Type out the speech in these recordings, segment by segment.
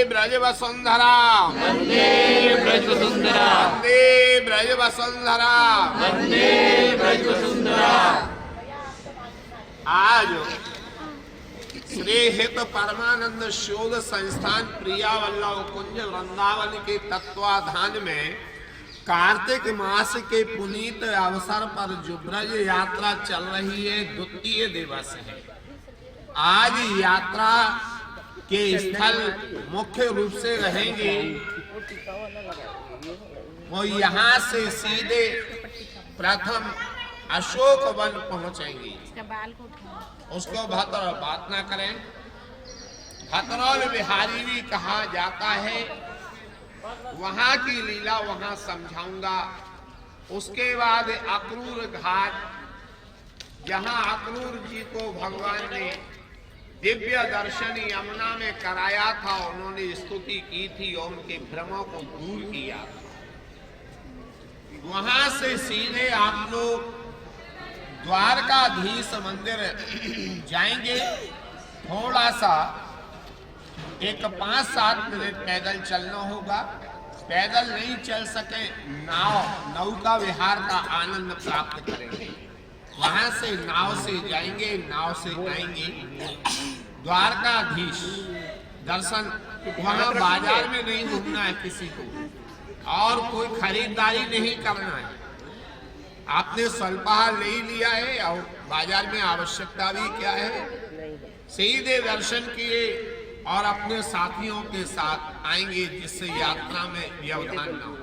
ब्रज वसुंधरा वंदे ब्रज वसुंधरा वंदे ब्रज वसुंधरा वंदे ब्रज वसुंधरा। आज श्री हित परमानंद शोध संस्थान प्रियावल्लभ कुंज वृंदावन के तत्वाधान में कार्तिक मास के पुनीत अवसर पर जो ब्रज यात्रा चल रही है, द्वितीय दिवस है। आज यात्रा के स्थल मुख्य रूप से रहेंगे वो यहाँ से सीधे प्रथम अशोक वन पहुंचेंगे। उसको भद्र बात ना करें, भद्रौल बिहारी भी कहा जाता है। वहां की लीला वहां समझाऊंगा। उसके बाद अक्रूर घाट, जहां अक्रूर जी को भगवान ने दिव्य दर्शन यमुना में कराया था, उन्होंने स्तुति की थी और उनके भ्रमों को दूर किया। वहां से सीधे आप लोग द्वारकाधीश मंदिर जाएंगे। थोड़ा सा एक 5-7 मिनट पैदल चलना होगा। पैदल नहीं चल सके, नौका विहार का आनंद प्राप्त करेंगे। वहां से नाव से जाएंगे, नाव से आएंगे द्वारकाधीश दर्शन। वहां बाजार में नहीं घूमना है किसी को, और कोई खरीदारी नहीं करना है। आपने स्वल्पाहार ले लिया है और बाजार में आवश्यकता भी क्या है। सीधे दर्शन किए और अपने साथियों के साथ आएंगे, जिससे यात्रा में व्यवधान न हो।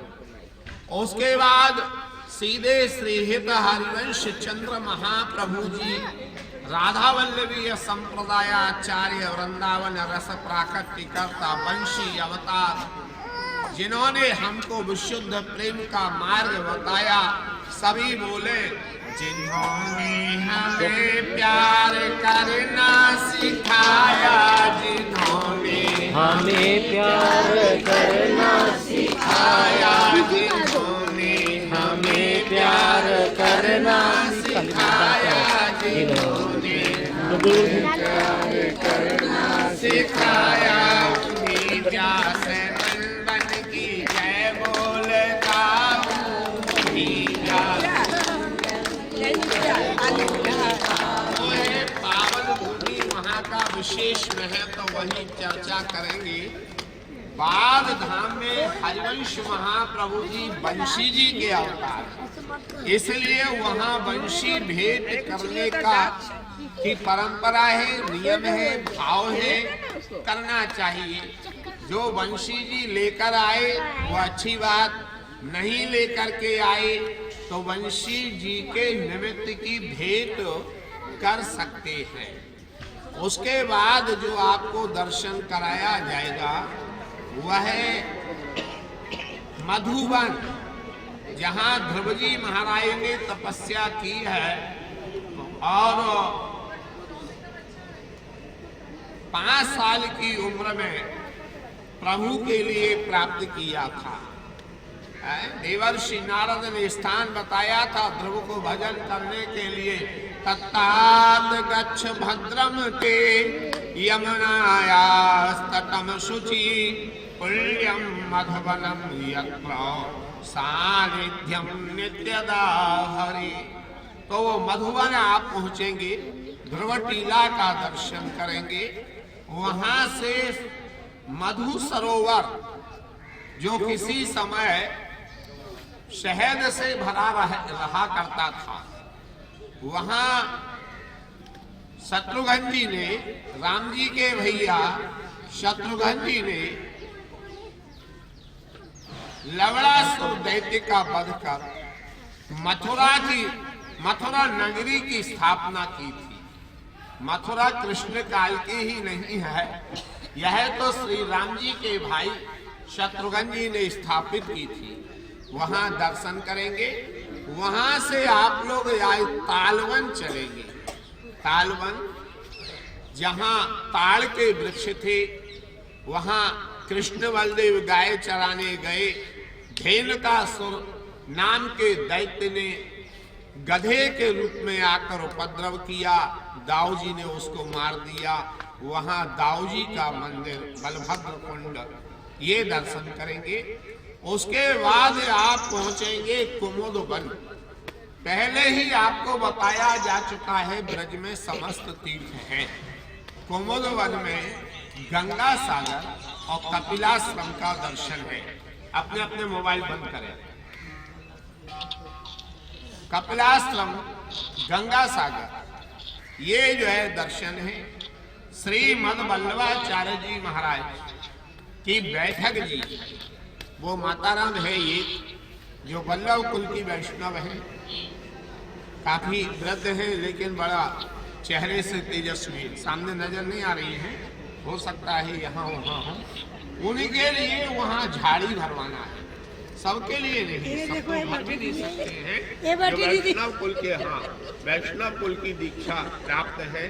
उसके बाद सीधे श्रीहित हरिवंश चंद्र महाप्रभु जी राधा वल्लभीय संप्रदायाचार्य वृंदावन रस प्राकट्यकर्ता वंशी अवतार, जिन्होंने हमको विशुद्ध प्रेम का मार्ग बताया। सभी बोले, जिन्होंने हमें प्यार करना सिखाया, जिन्होंने हमें प्यार करना सिखाया, जिन्होंने हमें प्यार करना सिखाया, जिन्होंने प्यार करना सिखाया। उन्हीं प्यासे बन की जय बोलता हूँ, उन्हीं पावन भूमि वहाँ का विशेष महत्व, तो वही चर्चा करेंगे। बार धाम में हरिवंश महाप्रभु जी बंशी जी के अवतार, इसलिए वहाँ वंशी भेंट करने का की परंपरा है, नियम है, भाव है, करना चाहिए। जो वंशी जी लेकर आए वो अच्छी बात, नहीं लेकर के आए तो वंशी जी के निमित्त की भेंट कर सकते हैं। उसके बाद जो आपको दर्शन कराया जाएगा वह है मधुवन, जहां ध्रुव जी महाराज ने तपस्या की है और 5 साल की उम्र में प्रभु के लिए प्राप्त किया था। देवर्षि नारद ने स्थान बताया था ध्रुव को भजन करने के लिए। तत्तात गच्छ भद्रम ते यमुनायास्तटम शुचि पुण्यम मधुवनम यत्र सानिध्यम नित्यदा हरि। तो वो मधुवन आप पहुंचेंगे, ध्रुव टीला का दर्शन करेंगे। वहां से मधु सरोवर, जो किसी समय शहद से भरा रहा करता था, वहां शत्रुघ्न जी ने, राम जी के भैया शत्रुघ्न जी ने लवणासुर दैत्य का वध कर मथुरा नगरी की स्थापना की थी। मथुरा कृष्ण काल की ही नहीं है, यह तो श्री राम जी के भाई शत्रुघ्न जी ने स्थापित की थी। वहां दर्शन करेंगे। वहां से आप लोग तालवन चलेंगे। तालवन, जहां ताड़ के वृक्ष थे, वहां कृष्ण बलदेव गाय चराने गए। धेनुकासुर नाम के दैत्य ने गधे के रूप में आकर उपद्रव किया, दाऊ जी ने उसको मार दिया। वहां दाऊ जी का मंदिर बलभद्र कुंड, ये दर्शन करेंगे। उसके बाद आप पहुंचेंगे कुमुद वन। पहले ही आपको बताया जा चुका है ब्रज में समस्त तीर्थ हैं। कुमुद वन में गंगा सागर और कपिलाश्रम का दर्शन है। अपने अपने मोबाइल बंद करें। कपिलाश्रम, गंगा सागर, ये जो है दर्शन है। श्रीमद वल्लभाचार्य जी महाराज की बैठक जी, वो माताराम है ये, जो वल्लभ कुल की वैष्णव है, काफी वृद्ध है लेकिन बड़ा चेहरे से तेजस्वी, सामने नजर नहीं आ रही है, हो सकता है यहाँ वहाँ हो। उन्हीं के लिए वहाँ झाड़ी भरवाना है, सबके लिए नहीं, सबको भर भी नहीं सकते हैं। वैष्णव कुल के, हाँ, वैष्णव कुल की दीक्षा प्राप्त है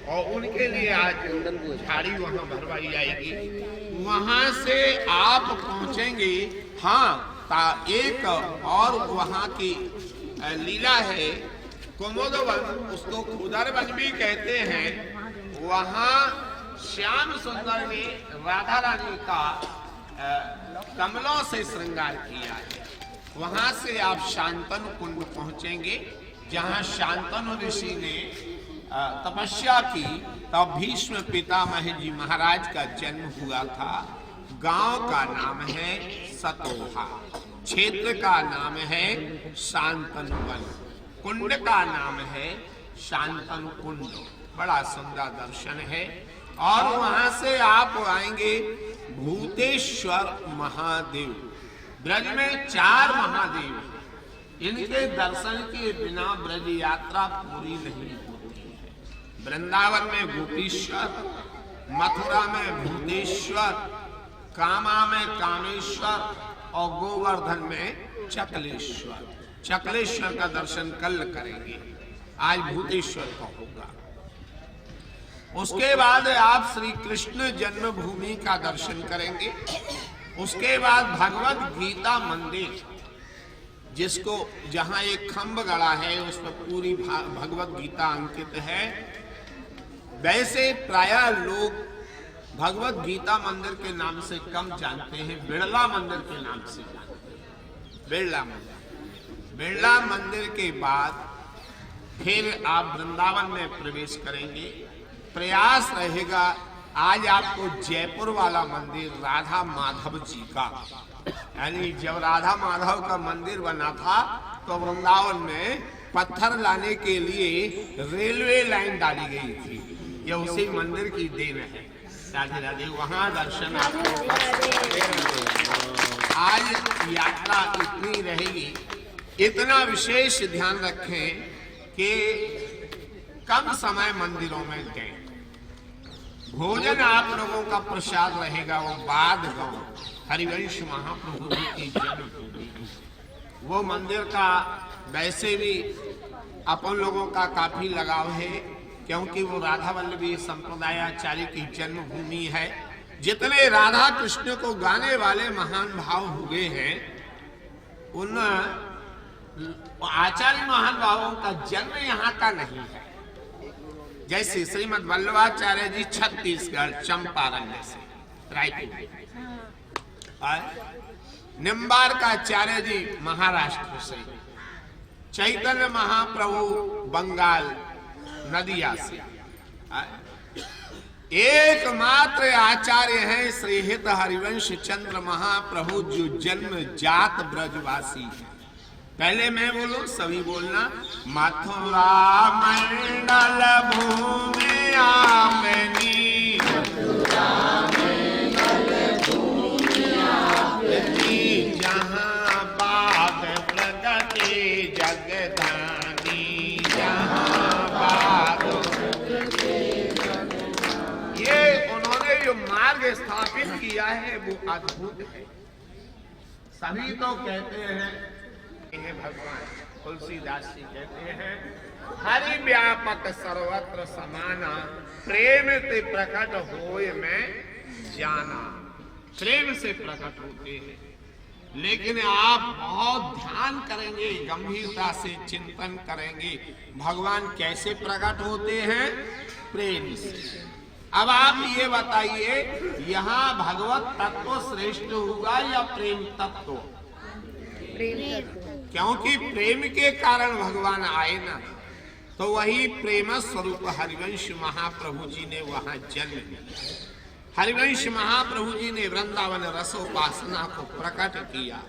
और उनके लिए आज झाड़ी वहाँ भरवाई जाएगी। वहाँ से आप पहुँचेंगे। हाँ, एक और वहाँ की लीला है कुमुद वन, उसको खुदर वन भी कहते हैं। वहाँ श्याम सुंदर ने राधा रानी का कमलों से श्रृंगार किया है। वहां से आप शांतनु कुंड पहुंचेंगे, जहां शांतनु ऋषि ने तपस्या की, तब भीष्म पितामह जी महाराज का जन्म हुआ था। गांव का नाम है सतोहा, क्षेत्र का नाम है शांतनु वन, कुंड का नाम है शांतनु कुंड। बड़ा सुंदर दर्शन है। और वहां से आप आएंगे भूतेश्वर महादेव। ब्रज में 4 महादेव, इनके दर्शन के बिना ब्रज यात्रा पूरी नहीं होती है। वृंदावन में गोपीश्वर, मथुरा में भूतेश्वर, कामा में कामेश्वर और गोवर्धन में चकलेश्वर। चकलेश्वर का दर्शन कल करेंगे, आज भूतेश्वर का होगा। उसके बाद आप श्री कृष्ण जन्मभूमि का दर्शन करेंगे। उसके बाद भगवत गीता मंदिर, जिसको जहां एक खंभ गड़ा है उस पर पूरी भगवत गीता अंकित है। वैसे प्रायः लोग भगवत गीता मंदिर के नाम से कम जानते हैं, बिड़ला मंदिर के नाम से जानते हैं। बिड़ला मंदिर, बिड़ला मंदिर के बाद फिर आप वृंदावन में प्रवेश करेंगे। प्रयास रहेगा आज आपको जयपुर वाला मंदिर राधा माधव जी का, यानी जब राधा माधव का मंदिर बना था तो वृंदावन में पत्थर लाने के लिए रेलवे लाइन डाली गई थी। ये उसी मंदिर की देन है। राधे राधे। वहां दर्शन आपको आज यात्रा इतनी रहेगी। इतना विशेष ध्यान रखें कि कम समय मंदिरों में गए। भोजन आप लोगों का प्रसाद रहेगा वो बाद गांव हरिवंश महाप्रभु की जन्मभूमि, वो मंदिर का वैसे भी अपन लोगों का काफी लगाव है, क्योंकि वो राधा वल्लभी संप्रदायाचार्य की जन्मभूमि है। जितने राधा कृष्ण को गाने वाले महान भाव हुए हैं, उन आचार्य महान भावों का जन्म यहाँ का नहीं है। जैसे श्रीमद वल्लभाचार्य जी छत्तीसगढ़ चंपारण से, रायपुर, निम्बारकाचार्य जी महाराष्ट्र से, चैतन्य महाप्रभु बंगाल नदिया से, एकमात्र आचार्य हैं श्रीहित हरिवंश चंद्र महाप्रभु जो जन्म जात ब्रजवासी है। पहले मैं बोलूं, सभी बोलना। मथुरा मंडल भूमि आमनी, मथुरा मंडल भूमि आमनी, जहाँ बाग प्रगति जगधानी, जहाँ बाग। ये उन्होंने जो मार्ग स्थापित किया है वो अद्भुत है। सभी तो कहते हैं, भगवान तुलसीदास जी कहते हैं, हरि व्यापक सर्वत्र समाना, प्रेम से प्रकट होए में जाना। प्रेम से प्रकट होते हैं, लेकिन आप बहुत ध्यान करेंगे, गंभीरता से चिंतन करेंगे भगवान कैसे प्रकट होते हैं, प्रेम से। अब आप ये बताइए, यहाँ भगवत तत्व श्रेष्ठ होगा या प्रेम तत्व? क्योंकि प्रेम के कारण भगवान आए ना, तो वही प्रेम स्वरूप हरिवंश महाप्रभु जी ने वहां जन्म लिया। हरिवंश महाप्रभु जी ने वृंदावन रसोपासना को प्रकट किया।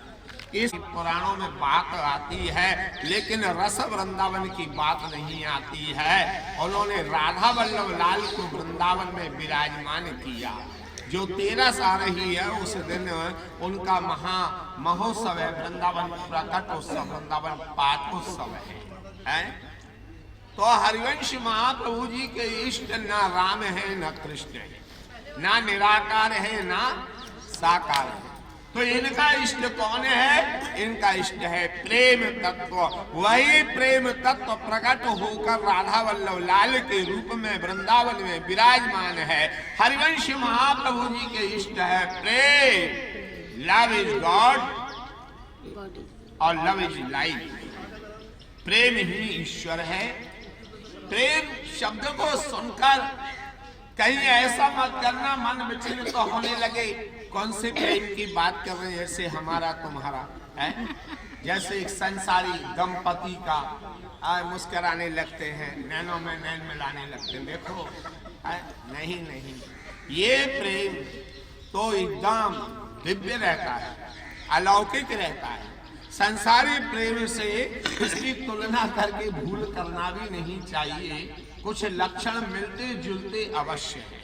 इस पुराणों में बात आती है, लेकिन रस वृंदावन की बात नहीं आती है। उन्होंने राधा वल्लभ लाल को वृंदावन में विराजमान किया। जो 13 साल ही है, उस दिन उनका महोत्सव है, वृंदावन प्रकट उत्सव, वृंदावन पाठोत्सव है। तो हरिवंश महाप्रभु जी के इष्ट ना राम है न कृष्ण है, ना निराकार है ना साकार है। तो इनका इष्ट कौन है? इनका इष्ट है प्रेम तत्व। वही प्रेम तत्व प्रकट होकर राधा वल्लभ लाल के रूप में वृंदावन में विराजमान है। हरिवंश महाप्रभु जी के इष्ट है प्रेम। लव इज गॉड और लव इज लाइफ। प्रेम ही ईश्वर है। प्रेम शब्द को सुनकर कहीं ऐसा मत करना मन विचलित तो होने लगे, कौन से प्रेम की बात कर रहे हैं, जैसे हमारा तुम्हारा है। जैसे एक संसारी दंपति का मुस्कुराने लगते हैं, नैनों में नैन मिलाने लगते हैं, देखो नहीं नहीं, ये प्रेम तो एकदम दिव्य रहता है, अलौकिक रहता है। संसारी प्रेम से इसकी तुलना करके भूल करना भी नहीं चाहिए। कुछ लक्षण मिलते जुलते अवश्य हैं।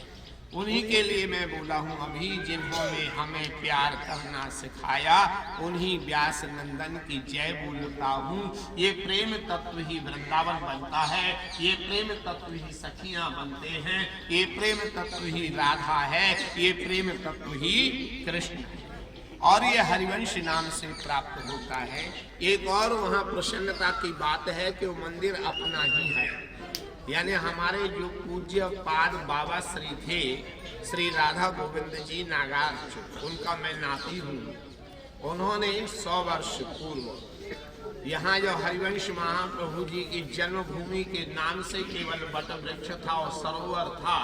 उन्हीं के लिए मैं बोला हूं, अभी जिन्होंने हमें प्यार करना सिखाया, उन्हीं व्यास नंदन की जय बोलता हूं। ये प्रेम तत्व ही वृंदावन बनता है, ये प्रेम तत्व ही सखियां बनते हैं, ये प्रेम तत्व ही राधा है, ये प्रेम तत्व ही कृष्ण है, और ये हरिवंश नाम से प्राप्त होता है। एक और वहां प्रसन्नता की बात है कि वो मंदिर अपना ही है। यानी हमारे जो पूज्य पाद बाबा श्री थे, श्री राधा गोविंद जी नागार्ज, उनका मैं नाती हूँ। उन्होंने 100 वर्ष पूर्व यहाँ जो हरिवंश महाप्रभु जी की जन्मभूमि के नाम से केवल वट वृक्ष था और सरोवर था,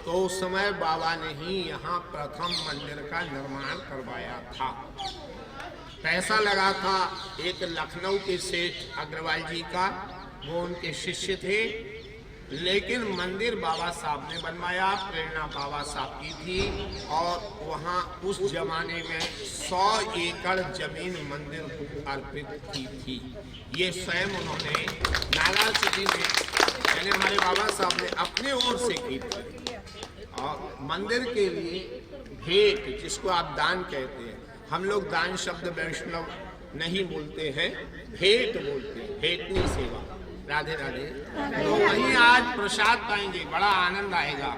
तो उस समय बाबा ने ही यहाँ प्रथम मंदिर का निर्माण करवाया था। पैसा लगा था एक लखनऊ के सेठ अग्रवाल जी का, वो उनके शिष्य थे, लेकिन मंदिर बाबा साहब ने बनवाया। प्रेरणा बाबा साहब की थी, और वहाँ उस जमाने में 100 एकड़ जमीन मंदिर को अर्पित की थी। ये स्वयं उन्होंने नागा सिटी में, यानी हमारे बाबा साहब ने अपने ओर से की थी। और मंदिर के लिए भेंट, जिसको आप दान कहते हैं, हम लोग दान शब्द वैष्णव नहीं बोलते हैं, भेंट बोलते हैं, भेंटनी सेवा। राधे राधे। तो वहीं आज प्रसाद पाएंगे, बड़ा आनंद आएगा।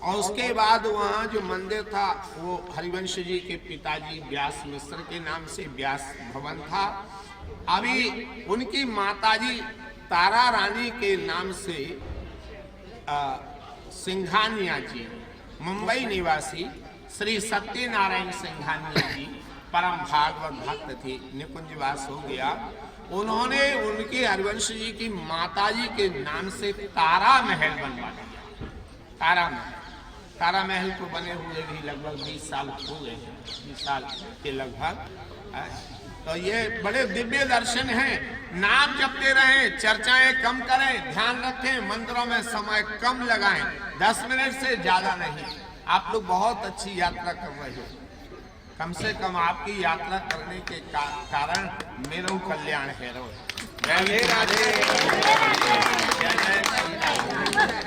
और उसके बाद वहाँ जो मंदिर था वो हरिवंश जी के पिताजी व्यास मिश्र के नाम से व्यास भवन था। अभी उनकी माताजी तारा रानी के नाम से सिंघानिया जी, मुंबई निवासी श्री सत्यनारायण सिंघानिया जी परम भागवत भक्त थे, निकुंजवास हो गया। उन्होंने उनके हरिवंश जी की माताजी के नाम से तारा महल बनवा दिया। तारा महल को बने हुए भी लगभग 20 साल हो गए, 20 साल के लगभग। तो ये बड़े दिव्य दर्शन हैं। नाम जपते रहें, चर्चाएं कम करें, ध्यान रखें, मंदिरों में समय कम लगाएं, 10 मिनट से ज्यादा नहीं। आप लोग बहुत अच्छी यात्रा कर रहे हो, कम से कम आपकी यात्रा करने के कारण मेरा कल्याण है। जय राधे।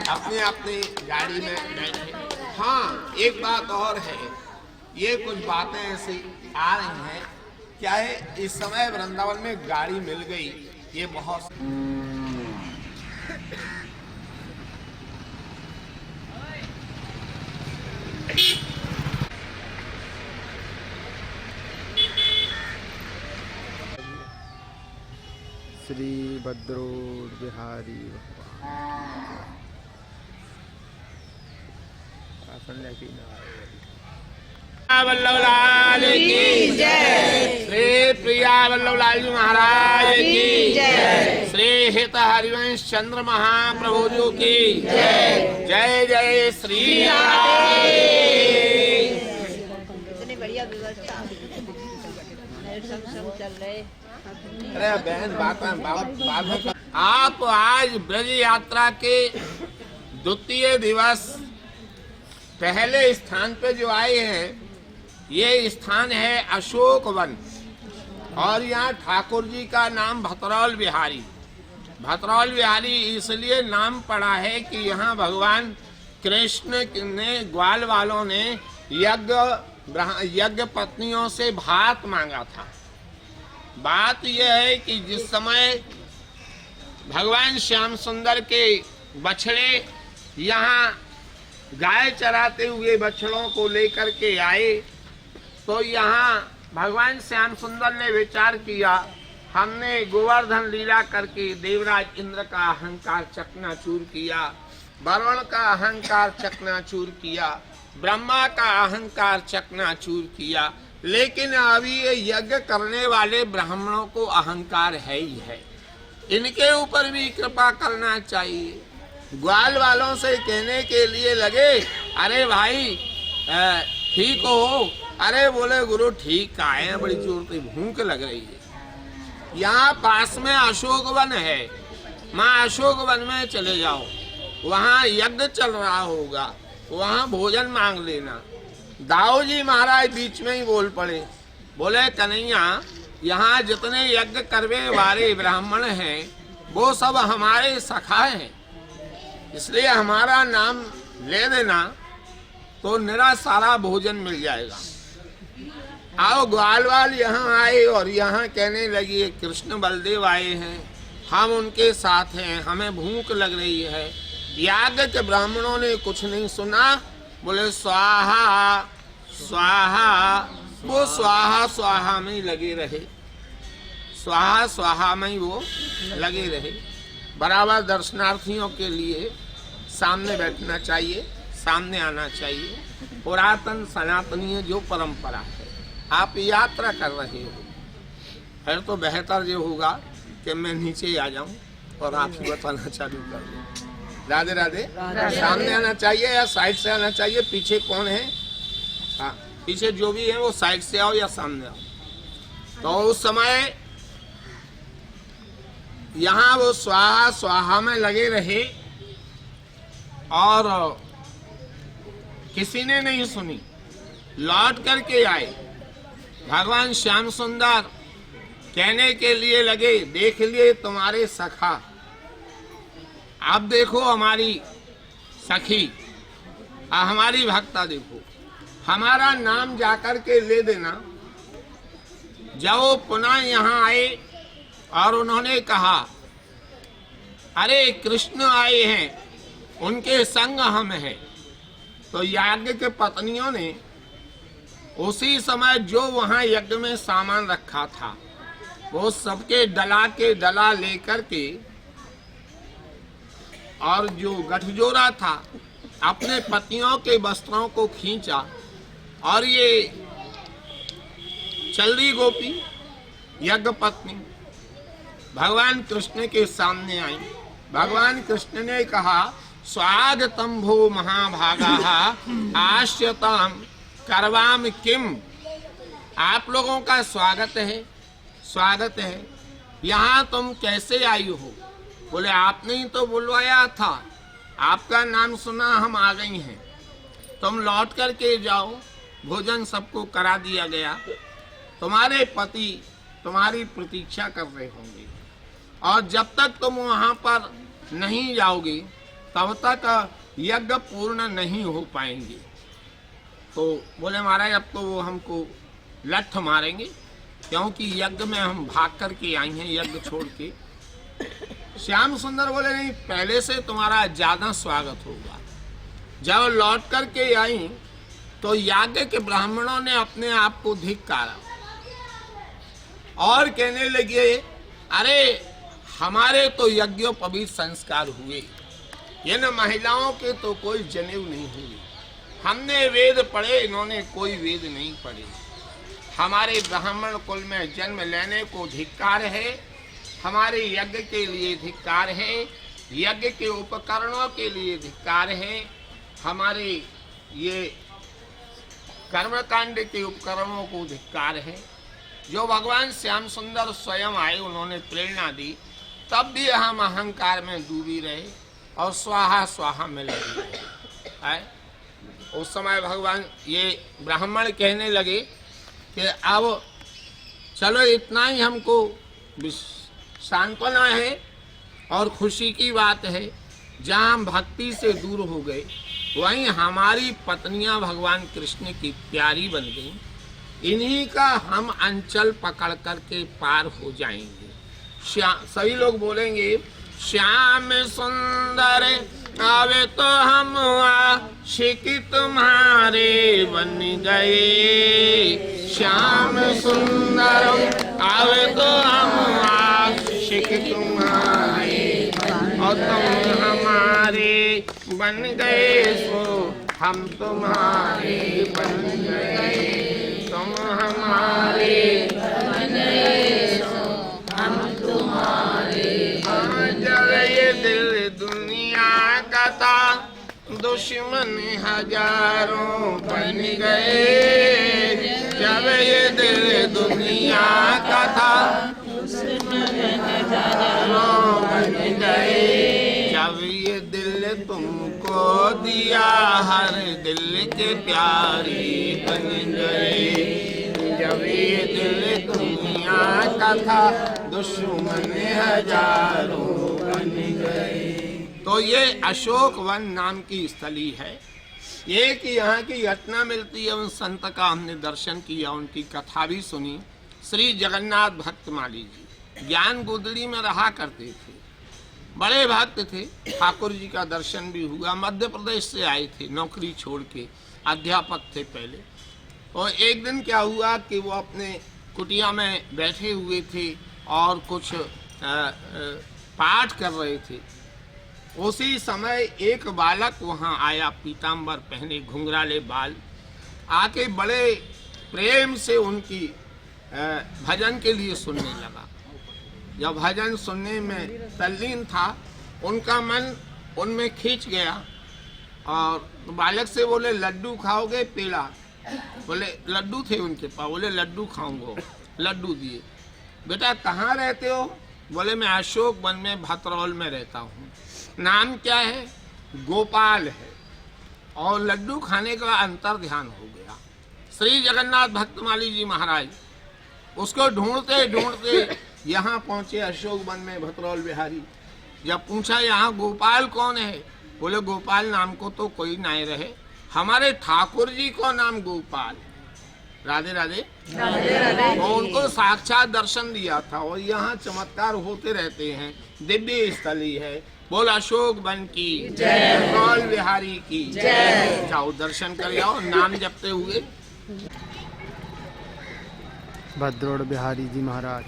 अपनी अपनी गाड़ी में बैठे। हाँ, एक बात और है, ये कुछ बातें ऐसी आ रही हैं, क्या है, इस समय वृंदावन में गाड़ी मिल गई, ये बहुत श्री भद्रो बिहारी वल्लभ लाल की जय। श्री प्रिया वल्लभ लाल जी महाराज की जय। श्री हित हरिवंश चंद्र महाप्रभु जी की जय। जय जय श्री राधे। इतनी बढ़िया व्यवस्था सब चल रहे। अरे बहन बात आप आज ब्रज यात्रा के द्वितीय दिवस पहले स्थान पे जो आए हैं, ये स्थान है अशोक वन और यहाँ ठाकुर जी का नाम भतरौल बिहारी। भतरौल बिहारी इसलिए नाम पड़ा है कि यहाँ भगवान कृष्ण ने ग्वाल वालों ने यज्ञ पत्नियों से भात मांगा था। बात यह है कि जिस समय भगवान श्याम सुंदर के बछड़े यहाँ गाय चराते हुए बछड़ों को लेकर के आए, तो यहाँ भगवान श्याम सुंदर ने विचार किया, हमने गोवर्धन लीला करके देवराज इंद्र का अहंकार चकनाचूर किया, वरुण का अहंकार चकनाचूर किया, ब्रह्मा का अहंकार चकनाचूर किया, लेकिन अभी ये यज्ञ करने वाले ब्राह्मणों को अहंकार है ही है, इनके ऊपर भी कृपा करना चाहिए। ग्वाल वालों से कहने के लिए लगे, अरे भाई ठीक हो? अरे बोले गुरु ठीक का है, बड़ी जोर से भूख लग रही है। यहाँ पास में अशोक वन है, माँ अशोक वन में चले जाओ, वहाँ यज्ञ चल रहा होगा, वहाँ भोजन मांग लेना। दाऊ जी महाराज बीच में ही बोल पड़े, बोले कन्हैया यहाँ जितने यज्ञ करने वाले ब्राह्मण हैं वो सब हमारे सखा हैं, इसलिए हमारा नाम ले देना तो निरा सारा भोजन मिल जाएगा। आओ ग्वालवाल यहाँ आए और यहाँ कहने लगी कृष्ण बलदेव आए हैं, हम उनके साथ हैं, हमें भूख लग रही है। याज्ञ के ब्राह्मणों ने कुछ नहीं सुना, बोले स्वाहा स्वाहा, वो स्वाहा स्वाहा में ही लगे रहे, स्वाहा स्वाहा में ही वो लगे रहे। बराबर दर्शनार्थियों के लिए सामने बैठना चाहिए, सामने आना चाहिए। पुरातन सनातनीय जो परंपरा है, आप यात्रा कर रहे हो, फिर तो बेहतर ये होगा कि मैं नीचे आ जाऊं और आप ही बताना चालू कर दूं। राधे राधे। सामने आना चाहिए या साइड से आना चाहिए? पीछे कौन है? हाँ, पीछे जो भी है वो साइड से आओ या सामने आओ। तो उस समय यहाँ वो स्वाहा स्वाहा में लगे रहे और किसी ने नहीं सुनी। लौट करके आए, भगवान श्याम सुंदर कहने के लिए लगे, देख लिए तुम्हारे सखा, अब देखो हमारी सखी, हमारी भक्ता देखो, हमारा नाम जाकर के ले देना। जब वो पुनः यहाँ आए और उन्होंने कहा, अरे कृष्ण आए हैं, उनके संग हम हैं, तो याज्ञ के पत्नियों ने उसी समय जो वहाँ यज्ञ में सामान रखा था वो सबके डला के डला लेकर के और जो गठजोड़ा था अपने पतियों के वस्त्रों को खींचा और ये चल्दी गोपी यज्ञ पत्नी भगवान कृष्ण के सामने आई। भगवान कृष्ण ने कहा, स्वागतम भो महाभागाः आश्यताम करवाम किम। आप लोगों का स्वागत है, स्वागत है। यहाँ तुम कैसे आई हो? बोले आपने ही तो बुलवाया था, आपका नाम सुना हम आ गई हैं, तुम लौट करके जाओ, भोजन सबको करा दिया गया, तुम्हारे पति तुम्हारी प्रतीक्षा कर रहे होंगे और जब तक तुम वहाँ पर नहीं जाओगे तब तक यज्ञ पूर्ण नहीं हो पाएंगे। तो बोले महाराज अब तो वो हमको लठ मारेंगे, क्योंकि यज्ञ में हम भाग करके आई हैं, यज्ञ छोड़ के। श्याम सुंदर बोले नहीं, पहले से तुम्हारा ज्यादा स्वागत होगा। जब लौट करके आई तो याज्ञ के ब्राह्मणों ने अपने आप को धिक्कारा और कहने लगे, अरे हमारे तो यज्ञोपवीत संस्कार हुए, ये न महिलाओं के तो कोई जनेऊ नहीं हुए, हमने वेद पढ़े, इन्होंने कोई वेद नहीं पढ़े। हमारे ब्राह्मण कुल में जन्म लेने को धिक्कार है, हमारे यज्ञ के लिए धिक्कार है, यज्ञ के उपकरणों के लिए धिक्कार है, हमारे ये कर्मकांड के उपकरणों को धिक्कार है। जो भगवान श्याम सुंदर स्वयं आए, उन्होंने प्रेरणा दी, तब भी हम अहंकार में डूबी रहे और स्वाहा स्वाहा में लगे रहे। उस समय भगवान ये ब्राह्मण कहने लगे कि अब चलो इतना ही हमको सांत्वना है और खुशी की बात है, जहाँ हम भक्ति से दूर हो गए वहीं हमारी पत्नियां भगवान कृष्ण की प्यारी बन गई, इन्हीं का हम अंचल पकड़ करके पार हो जाएंगे। सभी लोग बोलेंगे श्याम सुंदर आवे तो हम आशिक तुम्हारे बन गए, श्याम सुंदर आवे तो हम आशिक तुम्हारे और तुम हमारे बन गए, सो हम तुम्हारे बन गए, तुम हमारे बन गए, सो हम तुम्हारे। जब ये दिल दुनिया का था, दुश्मन हजारों बन गए, जब ये दिल दुनिया का था, दुश्मन हजारों बन गए, जब ये दिल तुमको दिया, हर दिल के प्यारी बन गए, जब ये दिल दुनिया का था, दुश्मन हजारों बन गए। तो ये अशोक वन नाम की स्थली है। ये कि यहाँ की घटना मिलती है, उन संत का हमने दर्शन किया, उनकी कथा भी सुनी। श्री जगन्नाथ भक्तमाली जी ज्ञान गुदड़ी में रहा करते थे, बड़े भक्त थे, ठाकुर जी का दर्शन भी हुआ। मध्य प्रदेश से आए थे नौकरी छोड़ के, अध्यापक थे पहले। और एक दिन क्या हुआ कि वो अपने कुटिया में बैठे हुए थे और कुछ पाठ कर रहे थे। उसी समय एक बालक वहाँ आया, पीताम्बर पहने, घुंघराले बाल, आके बड़े प्रेम से उनकी भजन के लिए सुनने लगा। जब भजन सुनने में तल्लीन था, उनका मन उनमें खींच गया और बालक से बोले लड्डू खाओगे? पेड़ा। बोले लड्डू थे उनके पास, बोले लड्डू खाऊंगा, लड्डू दिए। बेटा कहाँ रहते हो? बोले मैं अशोक वन में भतरौल में रहता हूँ। नाम क्या है? गोपाल है। और लड्डू खाने का अंतर ध्यान हो गया। श्री जगन्नाथ भक्तमाली जी महाराज उसको ढूंढते ढूंढते यहाँ पहुँचे अशोक वन में, भतरौल बिहारी। जब पूछा यहाँ गोपाल कौन है? बोले गोपाल नाम को तो कोई नहीं रहे, हमारे ठाकुर जी को नाम गोपाल। राधे राधे, राधे राधे। और उनको साक्षात दर्शन दिया था। और यहाँ चमत्कार होते रहते हैं, दिव्य स्थली है। बोल अशोक वन की जय, भतरौल बिहारी की जय। जाओ दर्शन कर जाओ, नाम जपते हुए। भद्रोड़ बिहारी जी महाराज।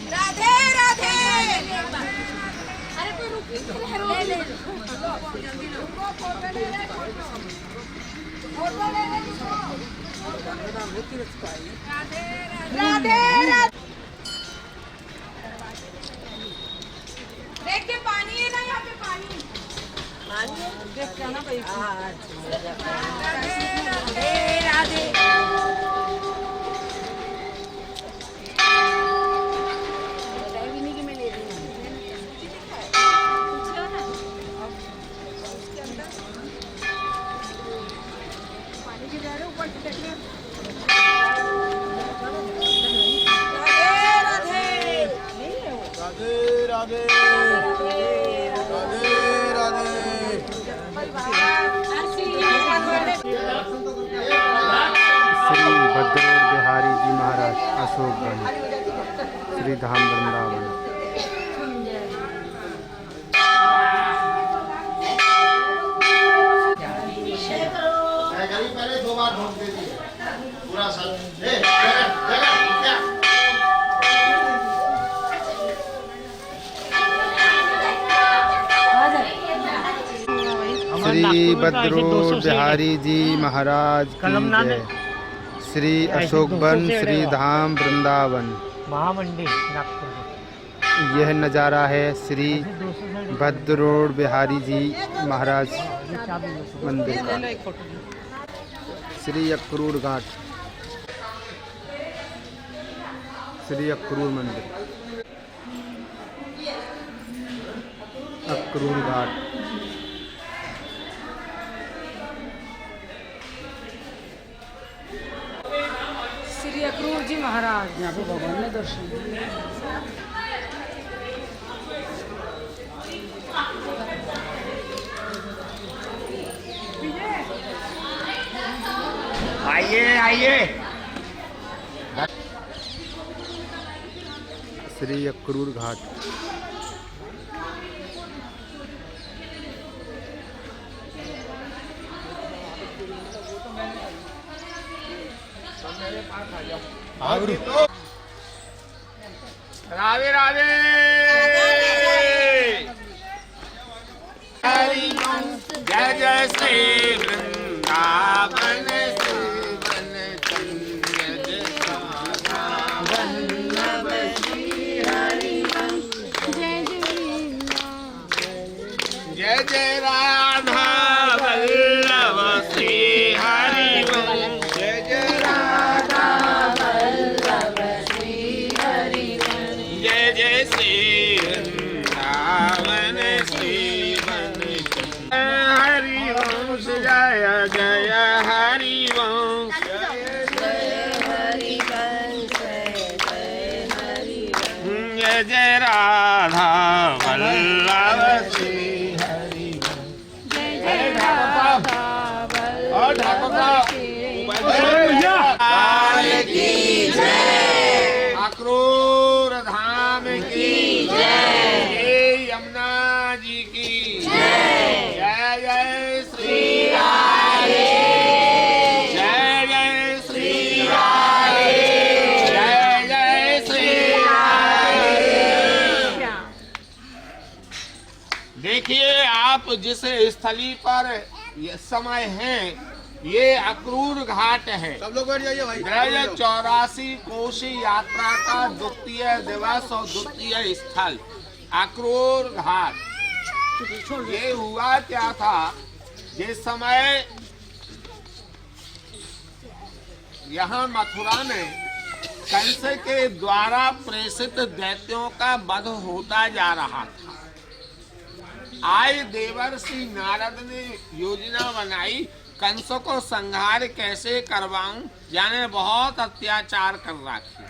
राधे राधे। अरे कोई रुक ले ले राधे राधे। देखिए पानी है ना, यहाँ पे पानी देख ना भाई। राधे राधे। श्री भद्रोड़ बिहारी जी महाराज अशोक वन। श्री धाम वृंदावन। पहले 2 बार ढोक देती है पूरा साल। श्री भद्रोड़ बिहारी जी महाराज की जय। श्री अशोक वन श्री धाम वृंदावन। महामंडी नागपुर। यह नज़ारा है श्री भद्रोड़ बिहारी जी महाराज मंदिर का। श्री अक्रूर घाट, श्री अक्रूर मंदिर, अक्रूर घाट। श्री अक्रूर जी महाराज। यहाँ पे भगवान ने दर्शन आइए आइए। श्री अक्रूर घाट। राधे राधे। हरि जय जय श्री वृंदावन सेवन जय जय राधा वल्लभ श्री हरि जय जय राधा वल्लभ श्री हरि जय जय श्री वृंदावन श्री हरि वंश जय जय हरि वंश जय जय राधा वल्लभ श्री और अक्रूर धाम की जय। यमुना जी की जय। जय श्री हरि जय जय श्री हरि जय जय श्री हरि। देखिए आप जिस स्थली पर ये समय है, ये अक्रूर घाट है। सब लोग बैठ जाइए भाई। 84 कोशी यात्रा का द्वितीय दिवस और द्वितीय स्थल अक्रूर घाट। ये हुआ क्या था, जिस समय यहाँ मथुरा में कंस के द्वारा प्रेषित दैत्यों का वध होता जा रहा था, आए देवर्षि नारद ने योजना बनाई कंस को संहार कैसे करवाऊं, जाने बहुत अत्याचार कर रखे।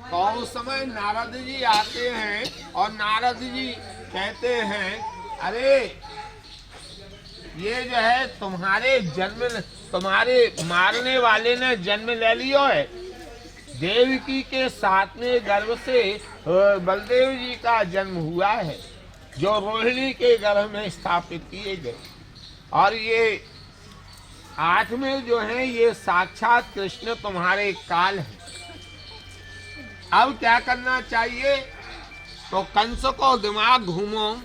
तो उस समय नारद जी आते हैं और नारद जी कहते हैं, अरे ये जो है तुम्हारे मारने वाले ने जन्म ले लियो है। देवकी के 7वें गर्भ से बलदेव जी का जन्म हुआ है, जो रोहिणी के गर्भ में स्थापित किए गए। और ये 8वें जो है ये साक्षात कृष्ण तुम्हारे काल है। अब क्या करना चाहिए, तो कंस को दिमाग घूमो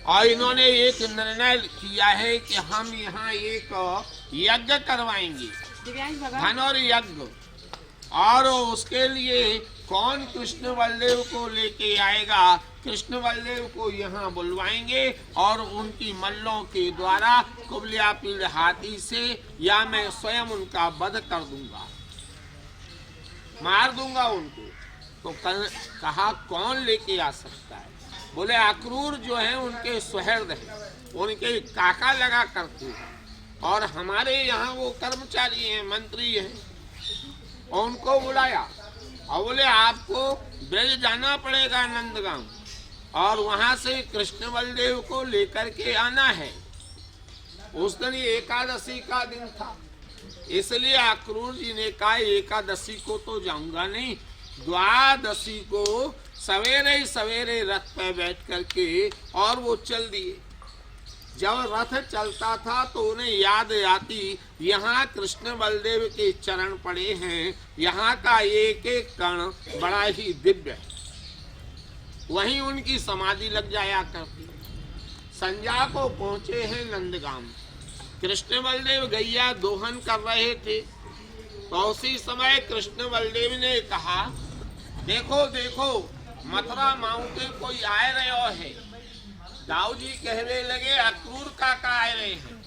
और इन्होंने एक निर्णय किया है कि हम यहाँ एक यज्ञ करवाएंगे, धन और यज्ञ। और उसके लिए कौन कृष्ण बलदेव को लेके आएगा, कृष्ण बलदेव को यहाँ बुलवाएंगे और उनकी मल्लों के द्वारा कुबलिया पीड़ हाथी से या मैं स्वयं उनका वध कर दूंगा, मार दूंगा उनको। तो कहा कौन लेके आ सकता है, बोले अक्रूर जो है उनके सुहृद है, उनके काका लगा करते हैं और हमारे यहाँ वो कर्मचारी हैं, मंत्री हैं। और उनको बुलाया और बोले आपको ब्रज जाना पड़ेगा नंदगांव और वहां से कृष्ण बलदेव को लेकर के आना है। उस दिन एकादशी का दिन था, इसलिए अक्रूर जी ने कहा एकादशी को तो जाऊंगा नहीं, द्वादशी को सवेरे सवेरे रथ पे बैठ करके और वो चल दिए। जब रथ चलता था तो उन्हें याद आती, यहाँ कृष्ण बलदेव के चरण पड़े हैं, यहाँ का एक एक कण बड़ा ही दिव्य है, वहीं उनकी समाधि लग जाया करती। संध्या को पहुंचे हैं नंदगांव। कृष्ण बलदेव गैया दोहन कर रहे थे, तो उसी समय कृष्ण बलदेव ने कहा, देखो देखो मथुरा माऊ के कोई आए रहे है। दाऊ जी कहने लगे, अक्रूर काका आए रहे हैं।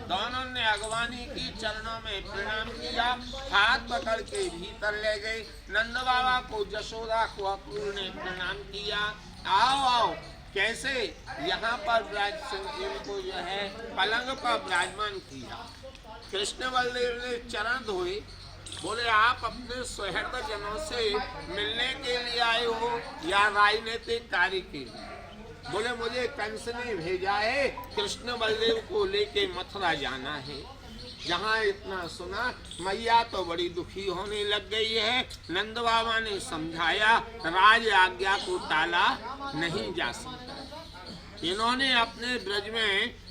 दोनों ने अगवानी की, चरणों में प्रणाम किया, हाथ पकड़ के भीतर ले गए। नंद बाबा को, यशोदा को अक्रूर ने प्रणाम किया। आओ आओ, कैसे यहाँ पर को जो है पलंग पर विराजमान किया। कृष्ण बलदेव ने चरण धोए, बोले आप अपने सुहृद जनों से मिलने के लिए आए हो या राजनीतिक कार्य के लिए? बोले मुझे कंस ने भेजा है, कृष्ण बलदेव को लेके मथुरा जाना है। जहाँ इतना सुना मैया तो बड़ी दुखी होने लग गई है। नंद बाबा ने समझाया, राज आज्ञा को टाला नहीं जा सकता। इन्होंने अपने ब्रज में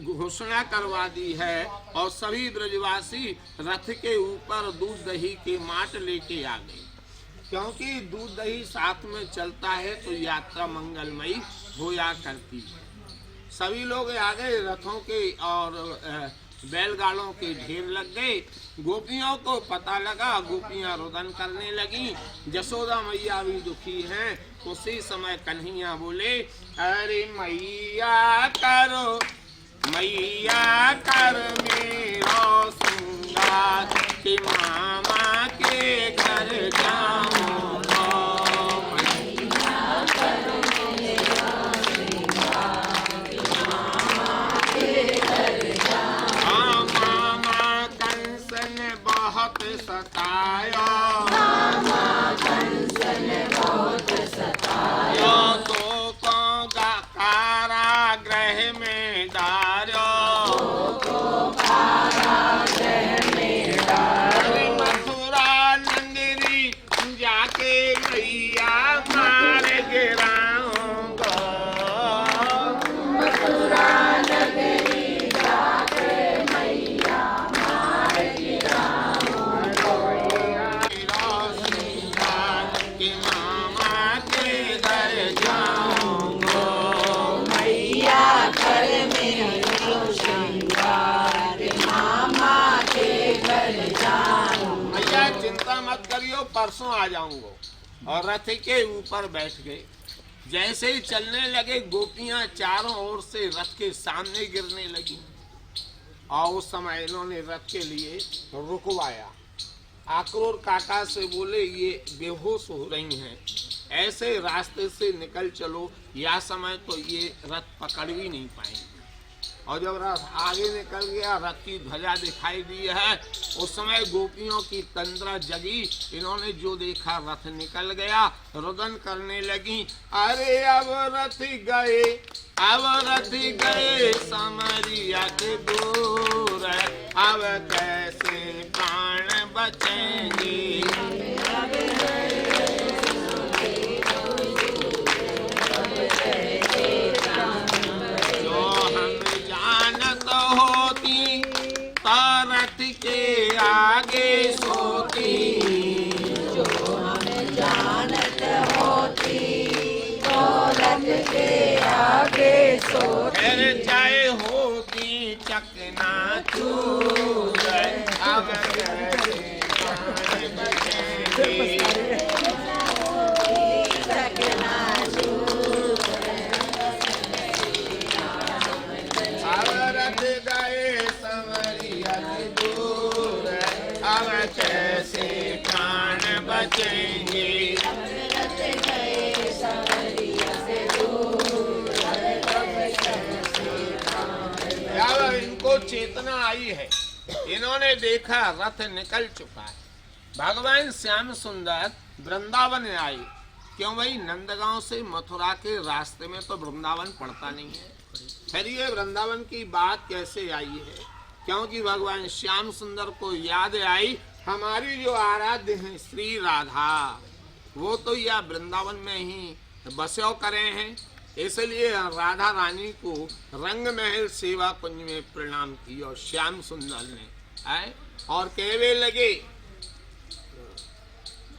घोषणा करवा दी है और सभी ब्रजवासी रथ के ऊपर दूध दही के माट लेके आ गए, क्योंकि दूध दही साथ में चलता है तो यात्रा मंगलमयी होया करती है। सभी लोग आ गए, रथों के और बैलगाड़ों के ढेर लग गए। गोपियों को पता लगा, गोपियां रुदन करने लगी। यशोदा मैया भी दुखी हैं। उसी समय कन्हैया बोले, अरे मैया करो, मैया कर मेरो श्रृंगार, कि मामा के घर जाऊं। सताया तो कारागृह में डालो, मथुरा नगरी जाके मैया मार गिराऊंगा। मथुरा नगरी जाके मैया मार गिराऊंगा। चिंता मत करियो, परसों आ जाऊंगा। और रथ के ऊपर बैठ गए। जैसे ही चलने लगे, गोपियां चारों ओर से रथ के सामने गिरने लगी और उस समय इन्होंने रथ के लिए रुकवाया। अक्रूर काका से बोले, ये बेहोश हो रही हैं, ऐसे रास्ते से निकल चलो, या समय तो ये रथ पकड़ भी नहीं पाएंगे। और जब रथ आगे निकल गया, रथ की ध्वजा दिखाई दी है, उस समय गोपियों की तंद्रा जगी। इन्होंने जो देखा, रथ निकल गया, रुदन करने लगी, अरे अब रथ गए, अब रथ गए समरिया के दूर, अब कैसे प्राण बचेंगे। होती तारत के आगे सोती, जो हम जानत होती तारत के आगे सोती, चाहे होती चकनाचूर, अब कैसे प्राण बचेंगे। कैसे प्राण बचेंगे। इनको चेतना आई है, इन्होंने देखा रथ निकल चुका है। भगवान श्याम सुंदर वृंदावन आए। क्यों भाई, नंदगांव से मथुरा के रास्ते में तो वृंदावन पड़ता नहीं है, फिर ये वृंदावन की बात कैसे आई है? क्योंकि भगवान श्याम सुंदर को याद आई, हमारी जो आराध्य है श्री राधा, वो तो या वृंदावन में ही बस्यो करे हैं, इसलिए राधा रानी को रंग महल सेवा कुंज में प्रणाम किया और श्याम सुंदर ने आए और कहवे लगे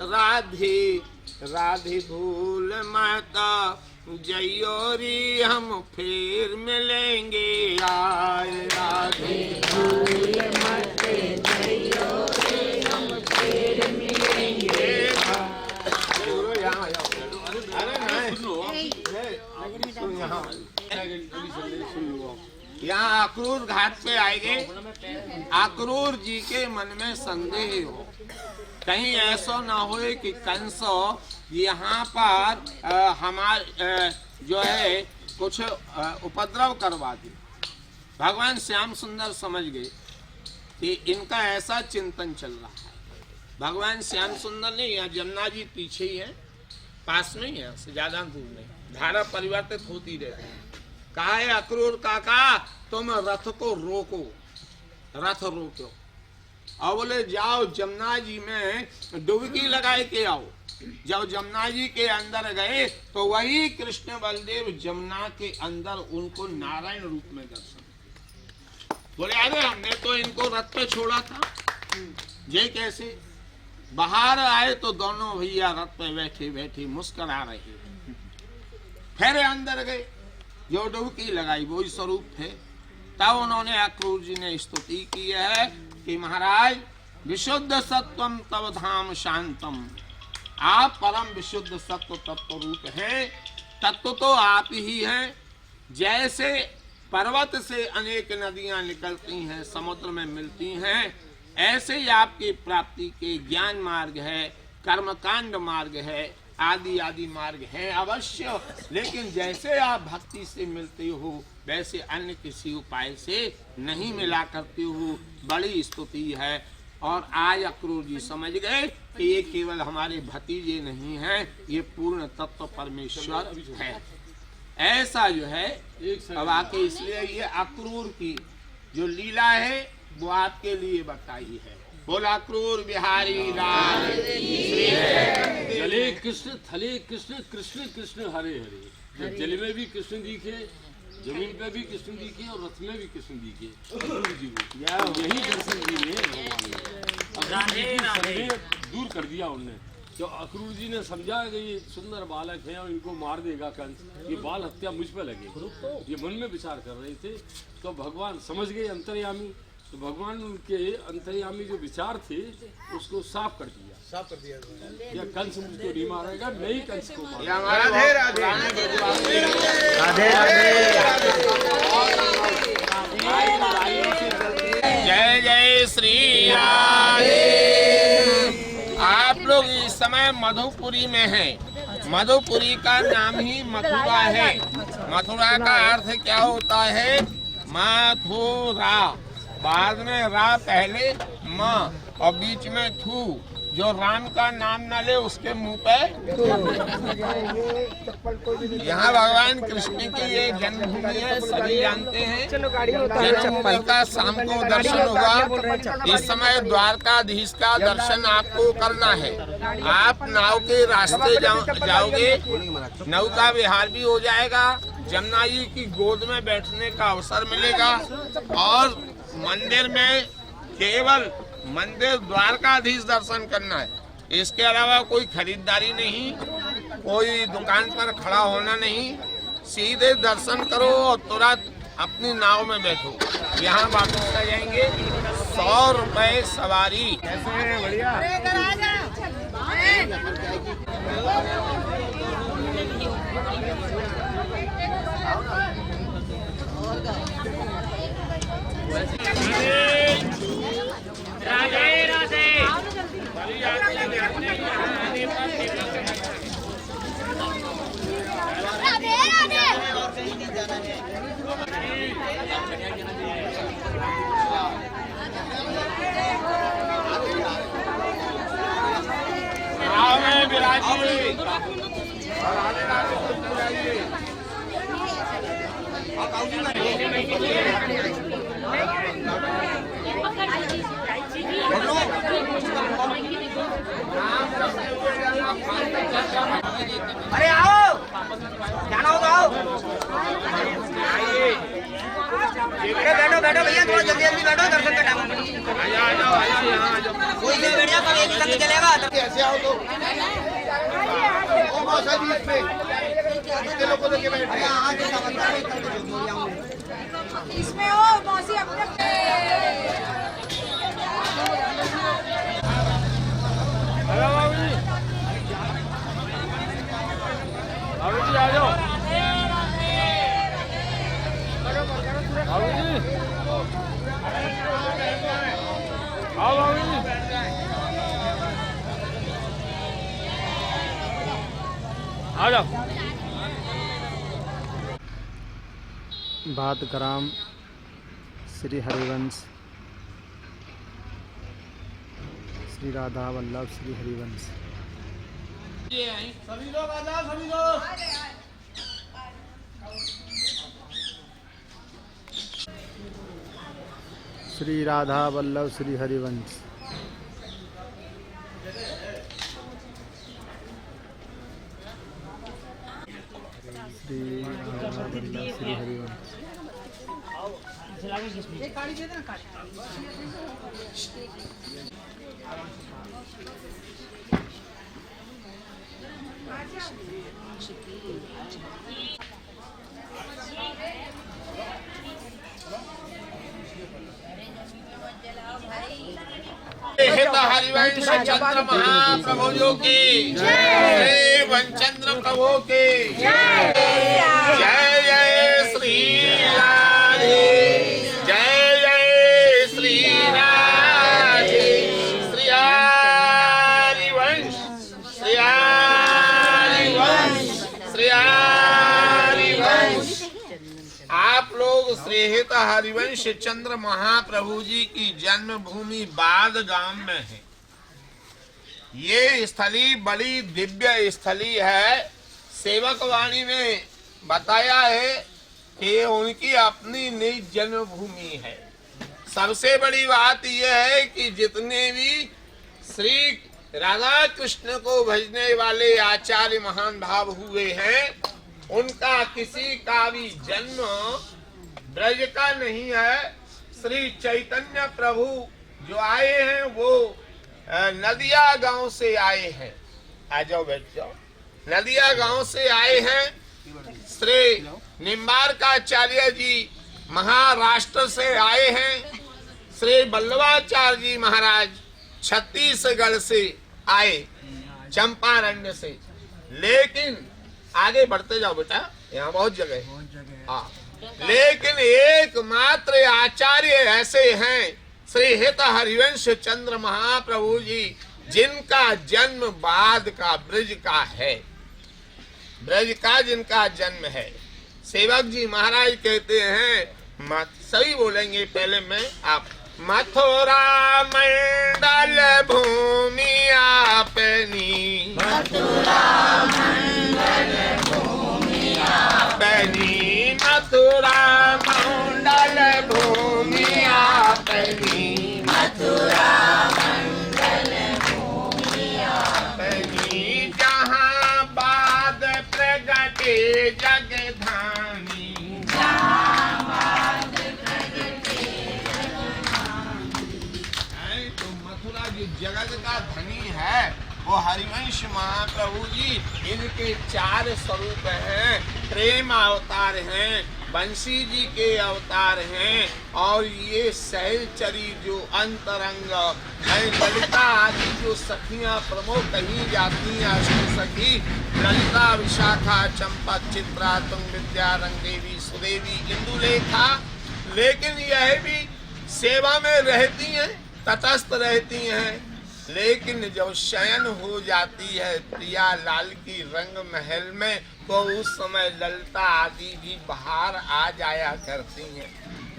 राधे राधे भूल माता जयोरी हम फिर मिलेंगे आए राधे भूल मत जयोरी हम फिर मिलेंगे। यहाँ अक्रूर घाट पे आएंगे। अक्रूर जी के मन में संदेह हो, कहीं ऐसा ना हो कि कंस यहाँ पर हमारे जो है कुछ उपद्रव करवा दे। भगवान श्याम सुंदर समझ गए कि इनका ऐसा चिंतन चल रहा है। भगवान श्याम सुंदर ने, यहाँ जमुना जी पीछे ही है, पास में ही है, से ज्यादा दूर नहीं, धारा परिवर्तित होती रहती है। कहा है अक्रूर काका तुम रथ को रोको, रथ रोको और बोले जाओ जमुना जी में डुबकी लगाए के आओ। जब जमुना जी के अंदर गए तो वही कृष्ण बलदेव जमुना के अंदर उनको नारायण रूप में दर्शन। बोले अरे हमने तो इनको रथ पे छोड़ा था, ये कैसे? बाहर आए तो दोनों भैया रथ पे बैठे बैठे मुस्कुरा रहे। फिर अंदर गए, जो डुबकी लगाई वही स्वरूप थे। तब उन्होंने अक्रूर जी ने स्तुति की है कि महाराज विशुद्ध सत्वम तव धाम शांतम, आप परम विशुद्ध सत्व तत्व रूप हैं। तत्व तो आप ही हैं। जैसे पर्वत से अनेक नदियां निकलती हैं, समुद्र में मिलती हैं, ऐसे ही आपकी प्राप्ति के ज्ञान मार्ग है, कर्मकांड मार्ग है, आदि आदि मार्ग है अवश्य। लेकिन जैसे आप भक्ति से मिलते हो वैसे अन्य किसी उपाय से नहीं मिला करते हो। बड़ी स्तुति है। और आज अक्रूर जी समझ गए कि ये केवल हमारे भतीजे नहीं हैं, ये पूर्ण तत्व परमेश्वर है। ऐसा जो है अब आके, इसलिए ये अक्रूर की जो लीला है वो आपके लिए बताई है। बोला क्रूर बिहारी लाल जले कृष्ण थले कृष्ण, कृष्ण कृष्ण हरे हरे। जल में भी कृष्ण दिखे, जमीन पे भी कृष्ण दिखे और रथ में भी कृष्ण दिखे। यही दर्शन दिए भगवान, दूर कर दिया उनने। तो अक्रूर जी ने समझा कि ये सुंदर बालक है और इनको मार देगा कंस, ये बाल हत्या मुझ पे लगे, ये मन में विचार कर रहे थे। तो भगवान समझ गए अंतर्यामी, तो भगवान उनके अंतर्यामी जो विचार थे उसको साफ कर दिया। या कंस मुझको नहीं मारेगा, मैं ही कंस को मारूंगा। राधे राधे राधे राधे। जय जय श्री राधे। आप लोग इस समय मधुपुरी में हैं। मधुपुरी का नाम ही मथुरा है। मथुरा का अर्थ क्या होता है? मथुरा, बाद में रा, पहले माँ और बीच में थू। जो राम का नाम न ले उसके मुंह पे। यहाँ भगवान कृष्ण की ये जन्मभूमि है, सभी जानते हैं। जन्मभूमि का शाम को दर्शन होगा। इस समय द्वारकाधीश का दर्शन आपको करना है। आप नाव के रास्ते जाओगे, नौका विहार भी हो जाएगा, जमुना जी की गोद में बैठने का अवसर मिलेगा और मंदिर में केवल मंदिर द्वारकाधीश दर्शन करना है। इसके अलावा कोई खरीदारी नहीं, कोई दुकान पर खड़ा होना नहीं। सीधे दर्शन करो और तुरंत अपनी नाव में बैठो। यहाँ वापस आ जाएंगे। 100 रुपए सवारी। बढ़िया। राधे राधे। अरे आओ, जाना हो तो आओ। बैठो बैठो भैया, थोड़ा जल्दी जल्दी बैठो, दर्शन का टाइम। कोई से बैठ जाओ, कब एक संग चलेगा। ऐसे आओ तो ओ मौसा जी इस पे के लोगों को लेके बैठे हैं। इसमें हो मौसी अपने जी आ जाओ। आ जाओ। बात ग्राम श्री हरिवंश श्री राधा वल्लभ श्री हरिवंश। सभी लोग आ जाओ, सभी लोग। श्री राधा वल्लभ श्री हरिवंश। श्री राधा वल्लभ श्री हरिवंश। हरिवंश चंद्र महाप्रभु की जय, वनचंद्र प्रभु की जय। जय जय श्री राधे, जय जय श्री राधे। श्री हरिवंश, श्री हरिवंश, श्री हरिवंश। आप लोग श्रीहित हरिवंश चंद्र महाप्रभु जी की जन्मभूमि बाद गांव में है। ये स्थली बड़ी दिव्य स्थली है। सेवक वाणी में बताया है कि उनकी अपनी निज जन्मभूमि है। सबसे बड़ी बात यह है कि जितने भी श्री राधा कृष्ण को भजने वाले आचार्य महान भाव हुए हैं, उनका किसी का भी जन्म ब्रज का नहीं है। श्री चैतन्य प्रभु जो आए हैं वो नदिया गांव से आए हैं। आ जाओ, बैठ जाओ। नदिया गांव से आए हैं। श्री निम्बारकाचार्य जी महाराष्ट्र से आए हैं। श्री वल्लभाचार्य जी महाराज छत्तीसगढ़ से आए, चंपारण्य से। लेकिन आगे बढ़ते जाओ बेटा, यहाँ बहुत जगह है। हाँ, लेकिन एकमात्र आचार्य ऐसे हैं श्री हित हरिवंश चंद्र महाप्रभु जी, जिनका जन्म बाद का ब्रज का है। ब्रज का जिनका जन्म है। सेवक जी महाराज कहते हैं, सभी बोलेंगे पहले मैं, आप। मथुरा मंडल भूमि आपनी, मथुरा मंडल भूमि आपनी, मथुरा मंडल भूमि आपनी, मथुरा मंडल भूमि आपनी, जहाँ बाद प्रगटे जगधानी, जहाँ बाद प्रगटे जगधानी। तो मथुरा जो जगत का धनी है वो हरिवंश महाप्रभु जी। इनके 4 स्वरूप हैं। प्रेम अवतार हैं, बंसी जी के अवतार हैं, और ये सहचरी जो अंतरंग है, ललिता आदि जो सखियां प्रमुख कही जाती हैं, अष्ट सखी ललिता, विशाखा, चंपा, चित्रा, तुंग, विद्या, रंगदेवी, सुदेवी, इंदुलेखा। लेकिन यह भी सेवा में रहती हैं, तटस्थ रहती हैं। लेकिन जब शयन हो जाती है प्रिया लाल की रंग महल में, तो उस समय ललिता आदि भी बाहर आ जाया करती हैं।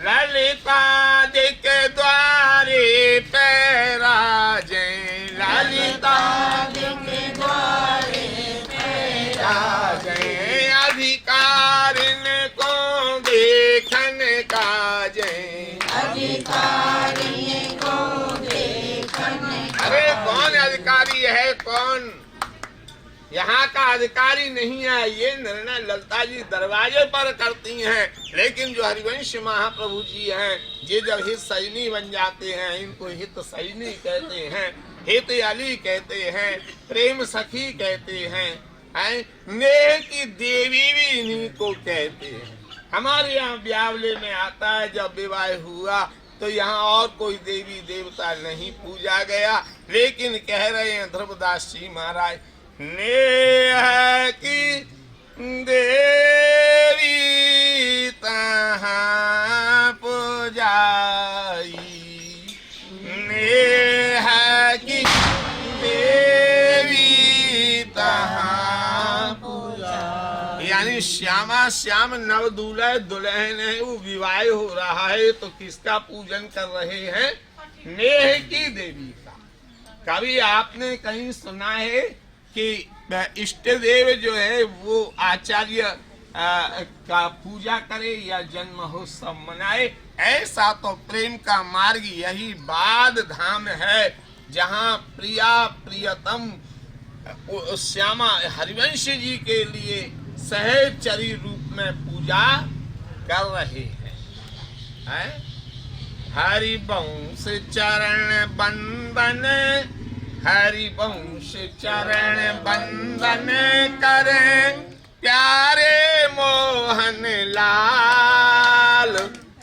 ललिता जी के द्वारे पे राजे, ललिता जी के द्वारे पे राजे, अधिकारिन को देखन का जय, अधिकारिन को देखन। अरे कौन अधिकारी है, कौन यहाँ का अधिकारी नहीं है। ये निर्णय ललिता जी दरवाजे पर करती हैं, लेकिन जो हरिवंश महाप्रभु जी हैं, ये जब हित सैनी बन जाते हैं, इनको हित सैनी कहते हैं, हित अली कहते हैं, प्रेम सखी कहते हैं, नेह की देवी भी इन्हीं को कहते हैं। हमारे यहाँ ब्यावले में आता है, जब विवाह हुआ तो यहाँ और कोई देवी देवता नहीं पूजा गया, लेकिन कह रहे हैं ध्रुवदास जी महाराज, नेह की देवी तहाँ पूजाई, नेह की देवी तहाँ पूजाई। यानी श्यामा श्याम नव दूल्हे दुल्हन है, वो विवाह हो रहा है तो किसका पूजन कर रहे हैं? नेह की देवी का। कभी आपने कहीं सुना है कि इष्ट देव जो है वो आचार्य का पूजा करे या जन्म महोत्सव मनाए? ऐसा तो प्रेम का मार्ग यही बाद धाम है, जहाँ प्रिया प्रियतम श्यामा हरिवंश जी के लिए सहचरी रूप में पूजा कर रहे हैं। हरिवंश चरण बंदन, हरिवंश चरण बंदन करे प्यारे मोहन लाल,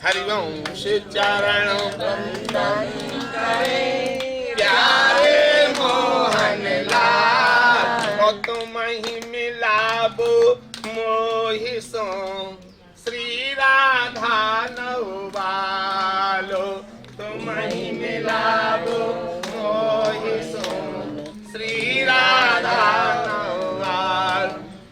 हरिवंश चरण बंदन करे प्यारे मोहन लाल। और तुम ही मिलाबो मोहि सो श्री राधा नौबालो, तुम ही मिलाबो मोहि सो श्री राधा नौबाल।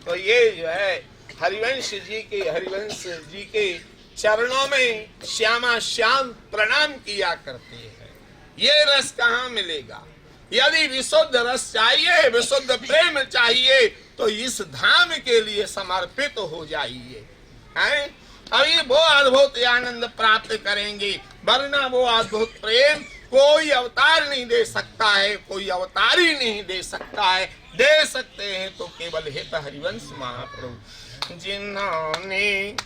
तो ये जो है हरिवंश जी के चरणों में श्यामा श्याम प्रणाम किया करते हैं। ये रस कहाँ मिलेगा? यदि विशुद्ध रस चाहिए, विशुद्ध प्रेम चाहिए, तो इस धाम के लिए समर्पित हो जाइए। अभी वो अद्भुत आनंद प्राप्त करेंगे, वरना वो अद्भुत प्रेम कोई अवतार नहीं दे सकता है, कोई अवतारी नहीं दे सकता है। दे सकते हैं तो केवल हित हरिवंश महाप्रभु, जिन्होंने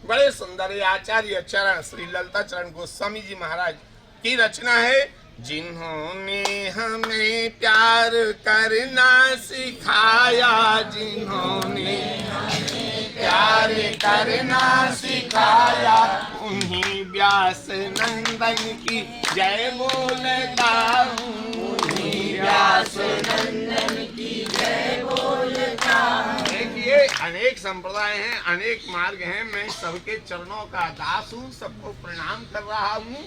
बड़े सुंदर आचार्य चरण श्री ललिता चरण गोस्वामी जी महाराज की रचना है, जिन्होंने हमें प्यार करना सिखाया, जिन्होंने हमें प्यार करना सिखाया, उन्हीं व्यास नंदन की जय बोलता हूँ, उन्हीं व्यास नंदन की जय बोलता हूँ। देखिए अनेक संप्रदाय हैं, अनेक मार्ग हैं, मैं सबके चरणों का दास हूँ, सबको प्रणाम कर रहा हूँ,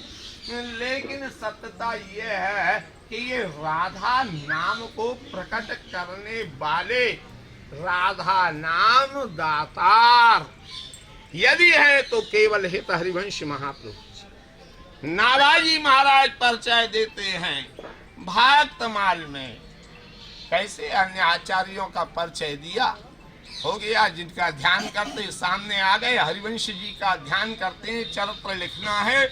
लेकिन सत्यता ये है कि ये राधा नाम को प्रकट करने वाले राधा नाम दातार यदि है तो केवल हित हरिवंश महाप्रभु। नाराजी महाराज परिचय देते हैं भाक्तमाल में, कैसे अन्य आचार्यों का परिचय दिया हो गया, जिनका ध्यान करते सामने आ गए। हरिवंश जी का ध्यान करते हैं, चरित्र लिखना है।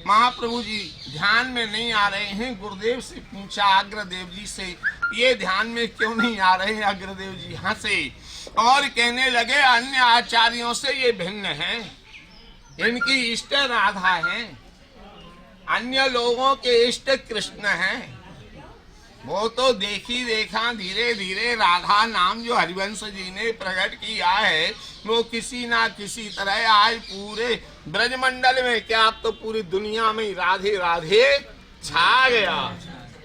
महाप्रभु जी ध्यान में नहीं आ रहे हैं। गुरुदेव से पूछा अग्रदेव जी से, ये ध्यान में क्यों नहीं आ रहे हैं? अग्रदेव जी हंसे और कहने लगे, अन्य आचार्यों से ये भिन्न हैं, इनकी इष्ट राधा है, अन्य लोगों के इष्ट कृष्ण हैं। वो तो देखी देखा धीरे धीरे राधा नाम जो हरिवंश जी ने प्रकट किया है, वो किसी ना किसी तरह आज पूरे ब्रजमंडल में, क्या आप तो पूरी दुनिया में राधे राधे छा गया।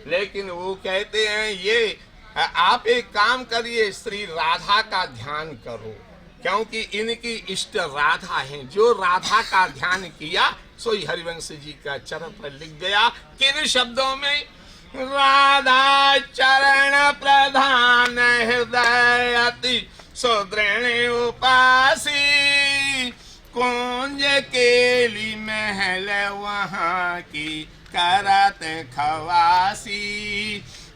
लेकिन वो कहते हैं, ये आप एक काम करिए, श्री राधा का ध्यान करो, क्योंकि इनकी इष्ट राधा है। जो राधा का ध्यान किया सोई हरिवंश जी का चरित्र लिख गया। किन शब्दों में? राधा चरण प्रधान हृदय अति सुदृढ़ उपासी, कुंज केली महल वहाँ की करत खवासी,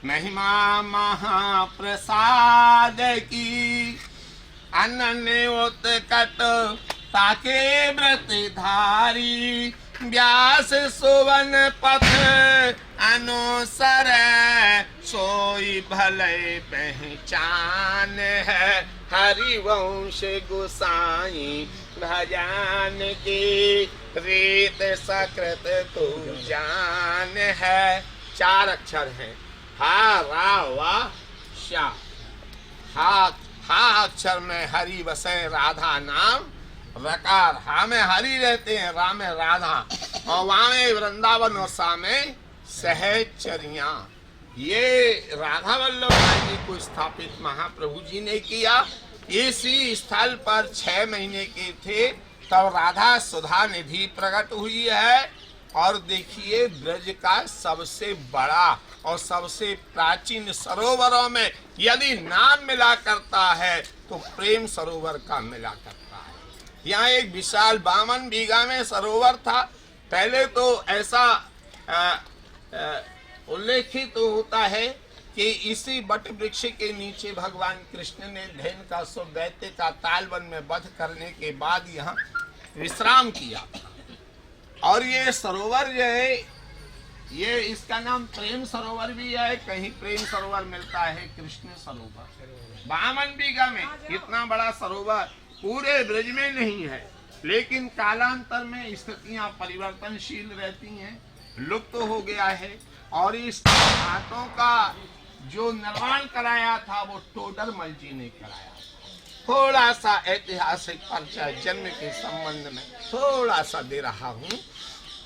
महिमा महाप्रसाद की अनन्य उत्कट ताके व्रत धारी, व्यास सुवन पथ अनुसर सोई भले पहचान है, हरिवंश गोसाई भजन की रीत सकृत तू जान है। 4 अक्षर हैं, हा रा वा शा। हा अक्षर में हरि बसे राधा नाम, रकार हा में हरि रहते हैं, रा में राधा, और वहां में वृंदावन और सा में सहचरिया। ये राधा वल्लभ जी को स्थापित महाप्रभु जी ने किया। इसी स्थल पर 6 महीने के थे तब राधा सुधा निधि प्रकट हुई है। और देखिए ब्रज का सबसे बड़ा और सबसे प्राचीन सरोवरों में यदि नाम मिला करता है तो प्रेम सरोवर का मिला करता है। यहाँ एक विशाल 52 बीघा में सरोवर था। पहले तो ऐसा उल्लेखित तो होता है कि इसी बट वृक्ष के नीचे भगवान कृष्ण ने धैन का दैत्य का तालवन में वध करने के बाद यहाँ विश्राम किया। और ये सरोवर जो है, ये इसका नाम प्रेम सरोवर भी है, कहीं प्रेम सरोवर मिलता है कृष्ण सरोवर। 52 बीघा में इतना बड़ा सरोवर पूरे ब्रज में नहीं है, लेकिन कालांतर में स्थितियां परिवर्तनशील रहती हैं, लुप्त तो हो गया है। और इस घाटों का जो निर्माण कराया था वो टोडरमल जी ने कराया। थोड़ा सा ऐतिहासिक परिचय जन्म के संबंध में थोड़ा सा दे रहा हूँ।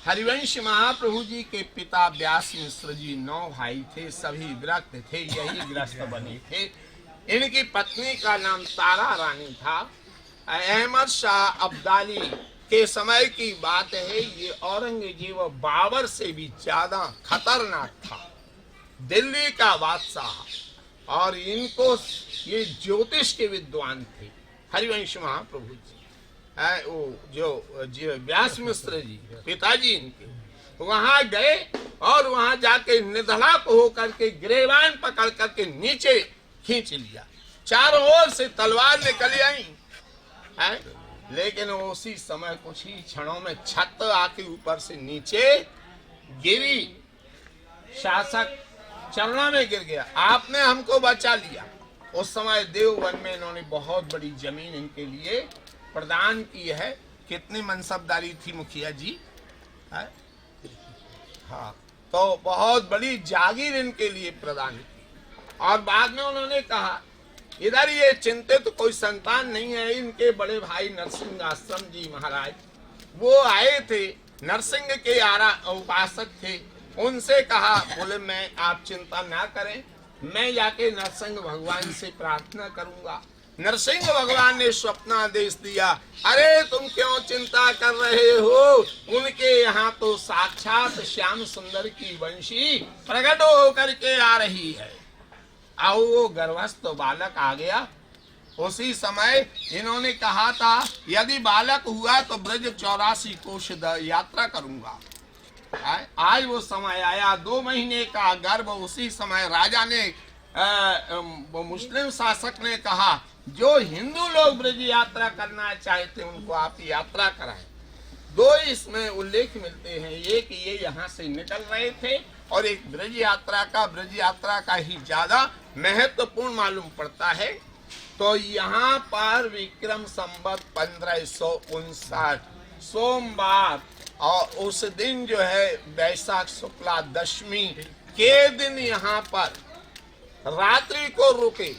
हरिवंश महाप्रभु जी के पिता व्यास मिश्र जी 9 भाई थे, सभी विरक्त थे, यही गृहस्थ बने थे। इनकी पत्नी का नाम तारा रानी था। अहमद शाह अब्दाली के समय की बात है। ये औरंगजेब बाबर से भी ज्यादा खतरनाक था, दिल्ली का बादशाह। और इनको ये ज्योतिष के विद्वान थे हरिवंश महाप्रभु जी। वो जो व्यास मिश्र जी पिताजी इनके वहां गए और वहां जाके निधड़क होकर के गिरेबान पकड़ करके नीचे खींच लिया। चारों ओर से तलवार निकल आई है, लेकिन उसी समय कुछ ही क्षणों में छत आके ऊपर से नीचे गिरी। शासक चरणों में गिर गया, आपने हमको बचा लिया। उस समय देववन में इन्होंने बहुत बड़ी जमीन इनके लिए प्रदान की है। कितनी मनसबदारी थी मुखिया जी है? हाँ, तो बहुत बड़ी जागीर इनके लिए प्रदान की। और बाद में उन्होंने कहा इधर ये चिंतित कोई संतान नहीं है। इनके बड़े भाई नरसिंह आश्रम जी महाराज वो आए थे, नरसिंह के उपासक थे। उनसे कहा, बोले मैं आप चिंता ना करें, मैं जाके नरसिंह भगवान से प्रार्थना करूंगा। नरसिंह भगवान ने स्वप्नादेश दिया, अरे तुम क्यों चिंता कर रहे हो, उनके यहाँ तो साक्षात श्याम सुंदर की वंशी प्रकट होकर के आ रही है। आओ वो गर्भस्थ बालक आ गया। उसी समय इन्होंने कहा था यदि बालक हुआ तो ब्रज 84 कोश यात्रा करूंगा। आज वो समय आया, 2 महीने का गर्भ। उसी समय राजा ने मुस्लिम शासक ने कहा जो हिंदू लोग ब्रज यात्रा करना चाहते उनको आप यात्रा कराएं। 2 इसमें उल्लेख मिलते हैं, एक ये यहाँ से निकल रहे थे और एक ब्रज यात्रा का ही ज्यादा महत्वपूर्ण मालूम पड़ता है। तो यहाँ पर विक्रम संवत 1559 सोमवार और उस दिन जो है वैशाख शुक्ला दशमी के दिन यहाँ पर रात्रि को रुके।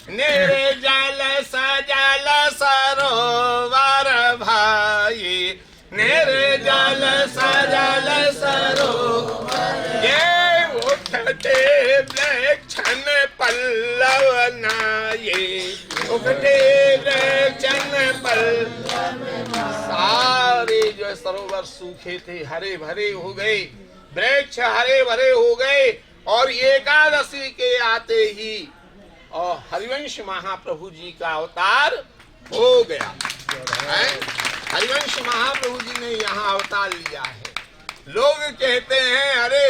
निर्जल सजल सरोवर भाई, निर्जल सजल सरोवर, ये उठते वृक्षण पल्लव नाये, उठते वृक्षण पल्लव। सारे जो सरोवर सूखे थे हरे भरे हो गए, वृक्ष हरे भरे हो गए। और एकादशी के आते ही और हरिवंश महाप्रभु जी का अवतार हो गया। हरिवंश महाप्रभु जी ने यहाँ अवतार लिया है। लोग कहते हैं अरे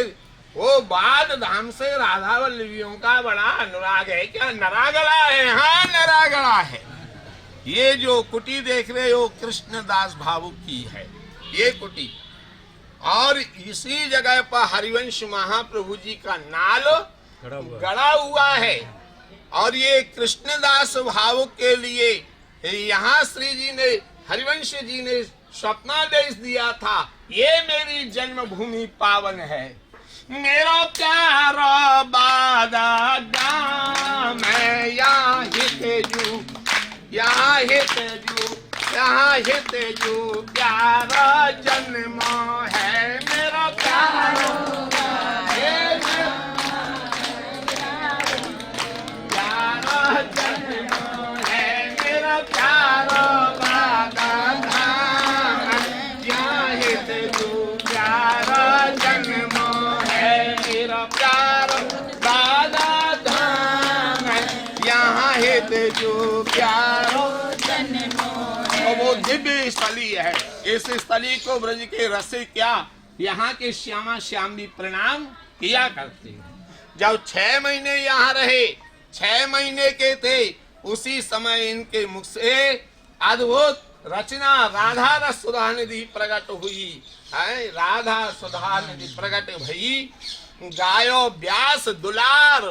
वो बाद धाम से राधा वल्लभियों का बड़ा अनुराग है, क्या नरागड़ा है? हाँ नरागड़ा है। ये जो कुटी देख रहे हो कृष्णदास भावुक की है ये कुटी। और इसी जगह पर हरिवंश महाप्रभु जी का नाल गड़ा हुआ है। और ये कृष्णदास भाव के लिए यहाँ श्री जी ने, हरिवंश जी ने स्वप्नादेश दिया था, ये मेरी जन्मभूमि पावन है। मेरा प्यारा बादा गाम है, यहाँ हितेजू, यहाँ हितेजू, यहाँ हितेजू प्यारा जन्म है। मेरा प्यारा प्यारा जन्म है, मेरा प्यारा बादा धाम, यहाँ हितेजू प्यारा जन्म है। मेरा प्यारा बादा धाम, यहाँ हितेजू प्यारा और वो दिव्य स्थली है। इस स्थली को ब्रज के रसे क्या यहाँ के श्यामा श्याम भी प्रणाम किया करते हैं। जब 6 महीने यहाँ रहे, 6 महीने के थे, उसी समय इनके मुख से अद्भुत रचना राधा रस सुधा निधि प्रकट हुई है। राधा सुधा निधि प्रकट भई, गायो व्यास दुलार।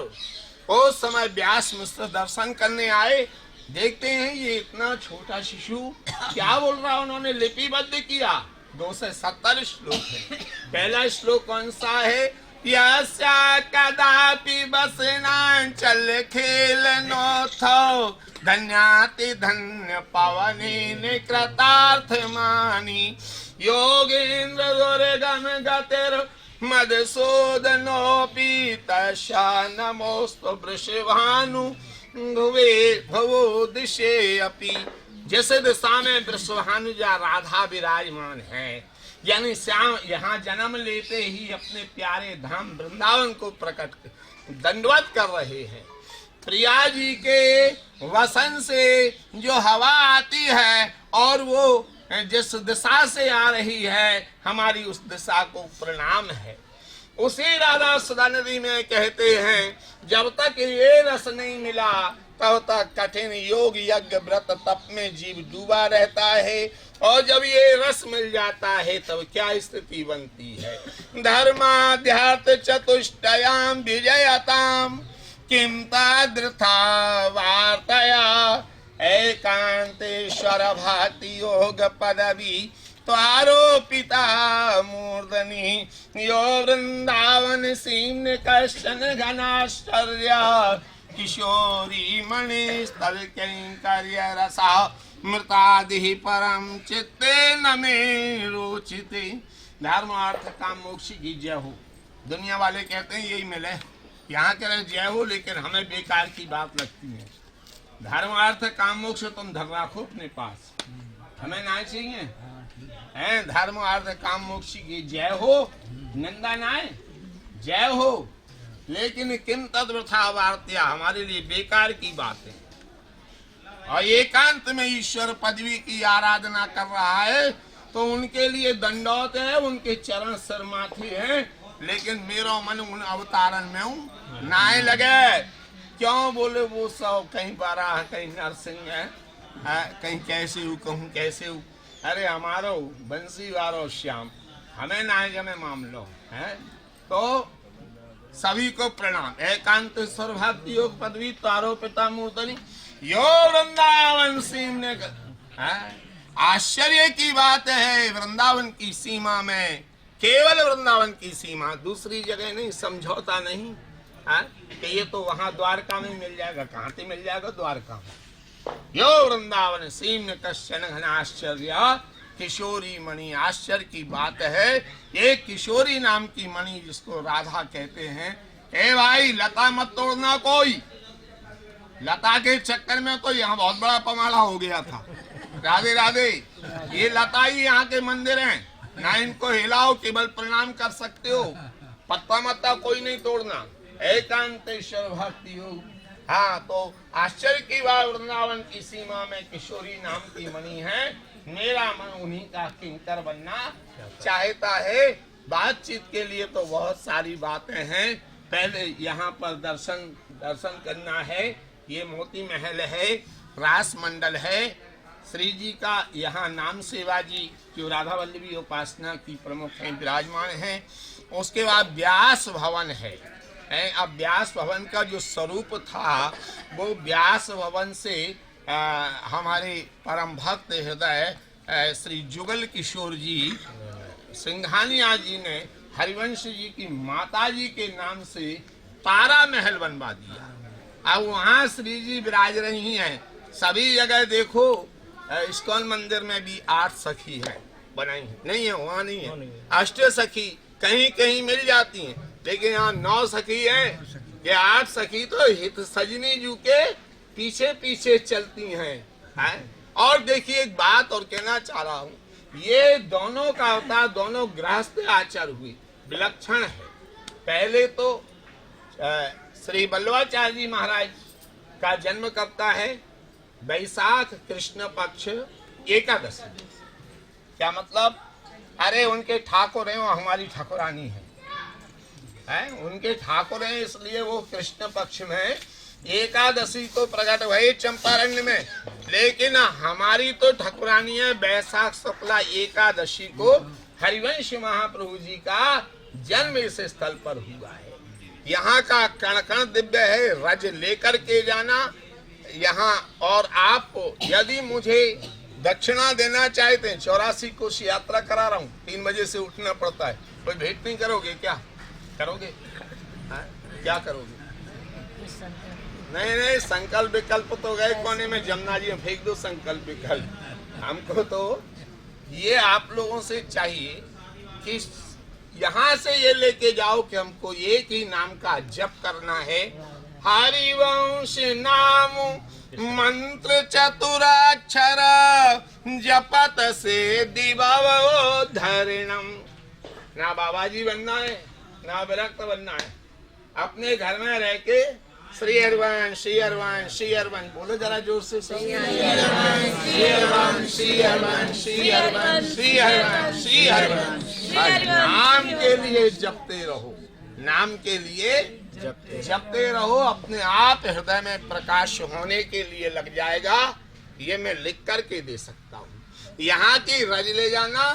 उस समय व्यास मिश्र दर्शन करने आए। देखते हैं ये इतना छोटा शिशु क्या बोल रहा, उन्होंने लिपिबद्ध किया। 270 श्लोक है। पहला श्लोक कौन सा है? यस्या कदापि बसनांचल खेल नोथो, धन्याति धन्य पवने कृतार्थ मानी, योगेन्द्र दुर्गम गतिर मधुसूदनोपि तस्या नमोस्तु वृषभानु भुवे भवो दिशे अपि। जैसे दिशा में वृषभानु जा राधा विराजमान है, यानी श्याम यहाँ जन्म लेते ही अपने प्यारे धाम वृंदावन को प्रकट दंडवत कर रहे हैं। प्रिया जी के वसन से जो हवा आती है और वो जिस दिशा से आ रही है, हमारी उस दिशा को प्रणाम है। उसी राधा सुधा नदी में कहते हैं, जब तक ये रस नहीं मिला तब तक कठिन योग यज्ञ व्रत तप में जीव डूबा रहता है, और जब ये रस मिल जाता है तब क्या स्थिति बनती है। धर्माध्यात्म चतुष्टयाम विजयताम किम तादृथा वार्तया, एकांतेश्वर भाति योग पदवी त्वारोपिता मूर्धनि, यो वृंदावन सीम्न कश्चन घनाश्चर्य, किशोरी मणि स्थल कैंकर्य रसा मृतादि परम चित्ते न मे रोचिते। धर्म अर्थ काम मोक्ष की जय हो। दुनिया वाले कहते हैं यही मिले, यहाँ कह रहे जय हो, लेकिन हमें बेकार की बात लगती है। धर्म अर्थ काम मोक्ष तुम धर रखो अपने पास, हमें ना चाहिए है। धर्म अर्थ काम मोक्ष की जय हो, निंदा ना है, जय हो, लेकिन किम तद्वथा वार्त्या, हमारे लिए बेकार की बात है। और एकांत में ईश्वर पदवी की आराधना कर रहा है तो उनके लिए दंडौत है, उनके चरण सिर माथे हैं, लेकिन मेरा मन उन अवतारण में हूँ नाए लगे। क्यों बोले वो सब कहीं बारा कहीं नरसिंह है, कहीं कैसे हूँ कहूँ कैसे हूँ। अरे हमारो बंसी वारो श्याम, हमें ना जमे मामलो है। तो सभी को प्रणाम। एकांत सर्वभक्ति योग पदवी तारो पिता मूर्तनी यो वृंदावन सीम ने। आश्चर्य की बात है, वृंदावन की सीमा में, केवल वृंदावन की सीमा, दूसरी जगह नहीं, समझौता नहीं कि ये तो वहां द्वारका में मिल जाएगा। कहाँ से मिल जाएगा? द्वारका में। यो वृंदावन सीम ने कश्चन घन आश्चर्य, किशोरी मणि। आश्चर्य की बात है, एक किशोरी नाम की मणि जिसको राधा कहते हैं। ए भाई लता मत तोड़ना कोई, लता के चक्कर में तो यहाँ बहुत बड़ा पमाड़ा हो गया था। राधे राधे। ये लता ही यहाँ के मंदिर हैं, ना इनको हिलाओ, केवल प्रणाम कर सकते हो, पत्ता मत्ता कोई नहीं तोड़ना। एकांतेश्वर भक्ति हो। हाँ, तो आश्चर्य की बात, वृंदावन की सीमा में किशोरी नाम की मणि है। मेरा मन उन्हीं का किंकर बनना चाहता है। बातचीत के लिए तो बहुत सारी बातें हैं। पहले यहाँ पर दर्शन करना है। ये मोती महल है, रास मंडल है, श्री जी का यहाँ नाम सेवा जी जो राधा वल्लभी उपासना की प्रमुख हैं विराजमान हैं। उसके बाद व्यास भवन है, अब व्यास भवन का जो स्वरूप था वो व्यास भवन से हमारे परम भक्त हृदय श्री जुगल किशोर जी सिंघानिया जी ने हरिवंश जी की माता जी के नाम से तारा महल बनवा दिया। अब वहाँ श्री जी विराज रही हैं। सभी जगह देखो, इस्कॉन मंदिर में भी 8 सखी है बनाई नहीं है, वहाँ नहीं है। अष्ट सखी कहीं कहीं मिल जाती हैं, लेकिन यहाँ 9 सखी है। ये 8 सखी तो हित सजनी जू के पीछे पीछे चलती हैं। और देखिए एक बात और कहना चाह रहा हूँ, ये दोनों का अवतार दोनों गृहस्थ आचार हुए विलक्षण है। पहले तो श्री वल्लभाचार्य जी महाराज का जन्म कब का है? वैशाख कृष्ण पक्ष एकादशी। क्या मतलब? अरे उनके ठाकुर हैं, वो हमारी ठाकुरानी है, उनके ठाकुर हैं, इसलिए वो कृष्ण पक्ष में एकादशी को प्रकट हुए चंपारण्य में। लेकिन हमारी तो ठाकुरानी है वैशाख शुक्ला एकादशी को हरिवंश महाप्रभु जी का जन्म इस स्थल पर हुआ है। यहाँ का कण कण दिव्य है, रज लेकर के जाना यहाँ। और आप यदि मुझे दक्षिणा देना चाहते हैं, 84 कोश यात्रा करा रहा हूँ, 3 बजे से उठना पड़ता है, कोई भेंट नहीं करोगे क्या? करोगे? क्या करोगे? नहीं, संकल्प विकल्प तो गए कोने में, जमुना जी में फेंक दो संकल्प विकल्प। हमको तो ये आप लोगों से चाहिए कि यहाँ से ये लेके जाओ कि हमको एक ही नाम का जप करना है, हरिवंश नाम मंत्र चतुराक्षर जपत से दिवो धरणम। ना बाबा जी बनना है, ना विरक्त बनना है। अपने घर में रह के श्री हरिवंश श्री हरिवंश श्री हरिवंश बोलो जरा जोर से, श्री हरिवंश श्री हरिवंश श्री हरिवंश श्री हरिवंश श्री हरिवंश श्री हरिवंश। नाम के लिए जपते रहो, नाम के लिए जपते रहो, अपने आप हृदय में प्रकाश होने के लिए लग जाएगा। ये मैं लिख करके दे सकता हूँ। यहाँ की रज ले जाना,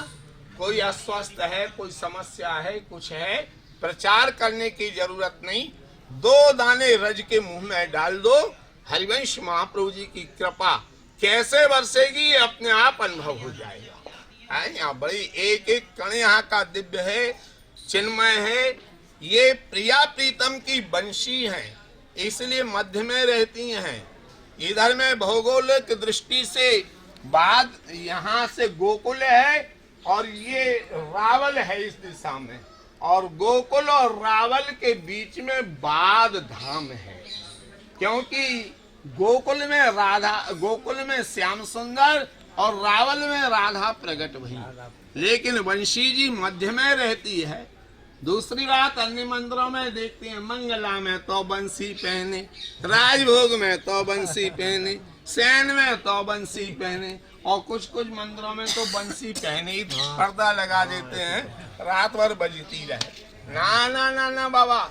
कोई अस्वस्थ है, कोई समस्या है, कुछ है, प्रचार करने की जरूरत नहीं। 2 दाने रज के मुंह में डाल दो, हरिवंश महाप्रभु जी की कृपा कैसे बरसेगी अपने आप अनुभव हो जाएगा। यहाँ बड़ी एक एक कण यहाँ का दिव्य है, चिन्मय है। ये प्रिया प्रीतम की बंशी है, इसलिए मध्य में रहती हैं। इधर में भौगोलिक दृष्टि से बाद यहाँ से गोकुल है और ये रावल है इस दिशा में, और गोकुल और रावल के बीच में बाद धाम है। क्योंकि गोकुल में श्याम सुंदर और रावल में राधा प्रकट हुई, लेकिन बंशी जी मध्य में रहती है। दूसरी बात, अन्य मंदिरों में देखते हैं, मंगला में तो बंसी पहने, राजभोग में तो बंसी पहने, सैन में तो बंसी पहने, और कुछ कुछ मंदिरों में तो बंसी पहने ही पर्दा लगा देते हैं, रात भर बजती रहे। ना ना ना ना बाबा,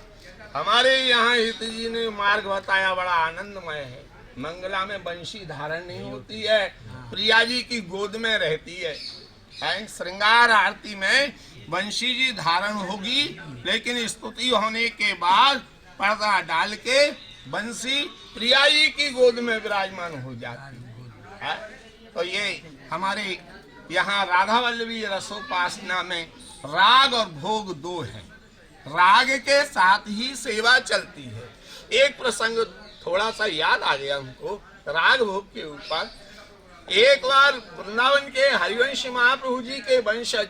हमारे यहाँ हित जी ने मार्ग बताया, बड़ा आनंदमय है। मंगला में बंशी धारण नहीं होती है, प्रिया जी की गोद में रहती है। श्रृंगार आरती में बंशी जी धारण होगी, लेकिन स्तुति होने के बाद पर्दा डाल के बंसी प्रिया जी की गोद में विराजमान हो जाती है। तो ये हमारे यहाँ राधा वल्लभी रसोपासना में राग और भोग 2 है। राग के साथ ही सेवा चलती है। एक प्रसंग थोड़ा सा याद आ गया हमको राग भोग के ऊपर। एक बार वृंदावन के हरिवंश महाप्रभु जी के वंशज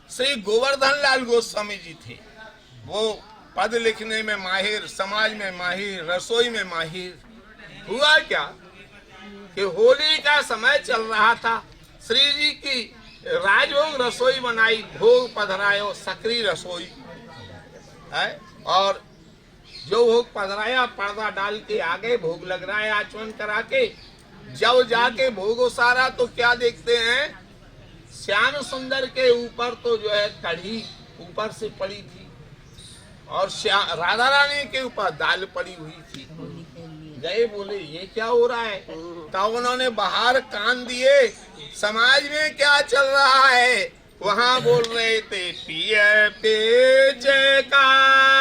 श्री गोवर्धन लाल गोस्वामी जी थे। वो पद लिखने में माहिर, समाज में माहिर, रसोई में माहिर। हुआ क्या कि होली का समय चल रहा था, श्री जी की राजभोग रसोई बनाई, भोग पधरायो, सकरी रसोई है, और जो भोग पधराया पर्दा डाल के आगे भोग लग रहा है आचमन करा के। जब जाके भोग उसारा तो क्या देखते हैं, श्याम सुंदर के ऊपर तो जो है कढ़ी ऊपर से पड़ी थी, और राधा रानी के ऊपर दाल पड़ी हुई थी। गए बोले ये क्या हो रहा है, तब उन्होंने बाहर कान दिए, समाज में क्या चल रहा है। वहाँ बोल रहे थे पिय पे जयकारेन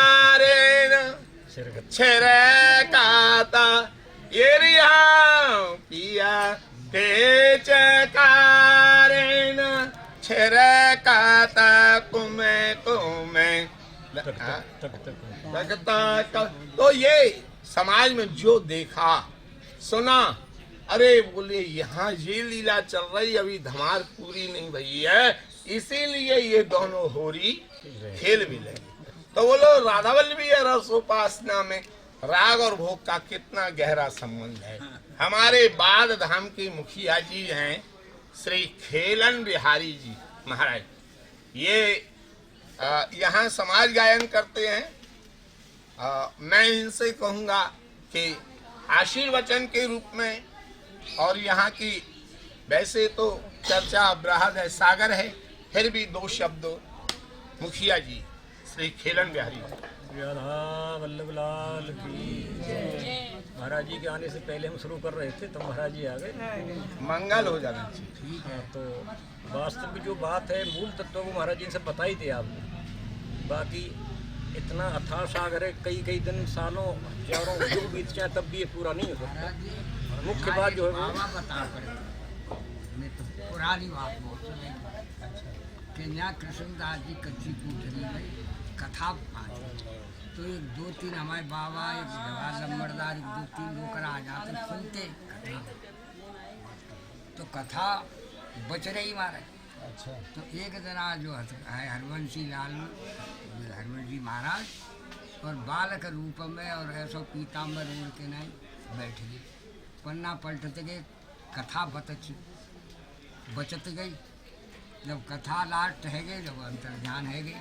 छिरकाता ये रिहा पिया ते चकारेन छिरकाता कुमे कुमे तो ये समाज में जो देखा सुना, अरे बोले यहाँ ये लीला चल रही, अभी धमाल पूरी नहीं भई है, इसीलिए ये दोनों होरी खेल भी लगे। तो बोलो राधावल्लभी रसोपासना में राग और भोग का कितना गहरा संबंध है। हमारे बाद धाम के मुखिया जी हैं श्री खेलन बिहारी जी महाराज, ये यहाँ समाज गायन करते हैं। मैं इनसे कहूँगा कि आशीर्वचन के रूप में, और यहाँ की वैसे तो चर्चा बृहद है, सागर है, फिर भी दो शब्द मुखिया जी श्री खेलन बिहारी राधा वल्लभ लाल की महाराज जी के आने से पहले हम शुरू कर रहे थे तो महाराज जी आ गए। मंगल हो जाना चाहिए। हाँ, तो वास्तविक जो बात है मूल तत्व वो महाराज जी से बता ही थे आपने। बाकी इतना अथाह सागर है, कई कई दिन सालों हजारों युग बीत जाए तब भी ये पूरा नहीं हो सकता। मुख्य बात जो है वो पुरानी बात बहुत सुनी कि यहाँ कृष्णदास जी कच्ची पूछरी में कथा पाती, तो एक दो तीन हमारे बाबा, एक जवाहर लम्बरदार, एक दो तीन लोग आ जाते सुनते कथा, तो कथा बच रही मारे। तो एक जना जो है हरवंशी लाल हरवंशी महाराज और बालक रूप में और ऐसो पीताम्बर ओढ़ के नहीं बैठ गए, पन्ना पलटते गए, कथा बचत गई। जब कथा लास्ट है गई, जब अंतर्ध्यान है गई,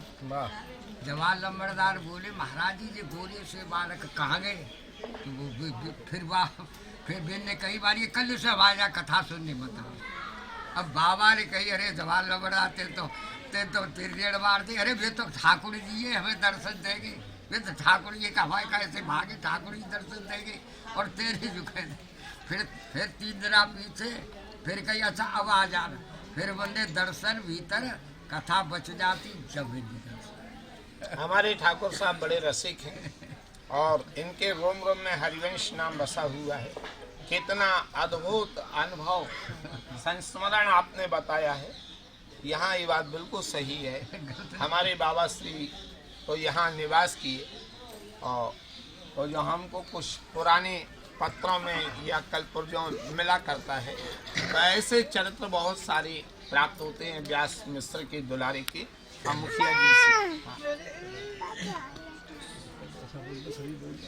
जवाहर लम्बरदार बोले महाराज जी ये गोरे से बालक कहाँ गए? तो वो फिर बेन ने कई बार ये कल से आवाजा कथा सुनने मतलब। अब बाबा ने कही अरे जवाहर लम्बरदार ते तो तिरडेड़ मारते, अरे वे तो ठाकुर जी ये हमें दर्शन देंगे, वे तो ठाकुर जी का हवाई कैसे भागे, ठाकुर जी दर्शन देंगे और तेरे झुके। फिर 3 दिन पीछे फिर कही अच्छा अब आ जाना, फिर बोले दर्शन भीतर कथा बच जाती जब दर्शन। हमारे ठाकुर साहब बड़े रसिक हैं और इनके रोम रोम में हरिवंश नाम बसा हुआ है। कितना अद्भुत अनुभव संस्मरण आपने बताया है, यहाँ ये बात बिल्कुल सही है। हमारे बाबा श्री तो यहाँ निवास किए और जो हमको कुछ पुराने पत्रों में या कल्पपुर्जों मिला करता है, तो ऐसे चरित्र बहुत सारे प्राप्त होते हैं व्यास मिश्र के दुलारे के। हम मुखिया जी से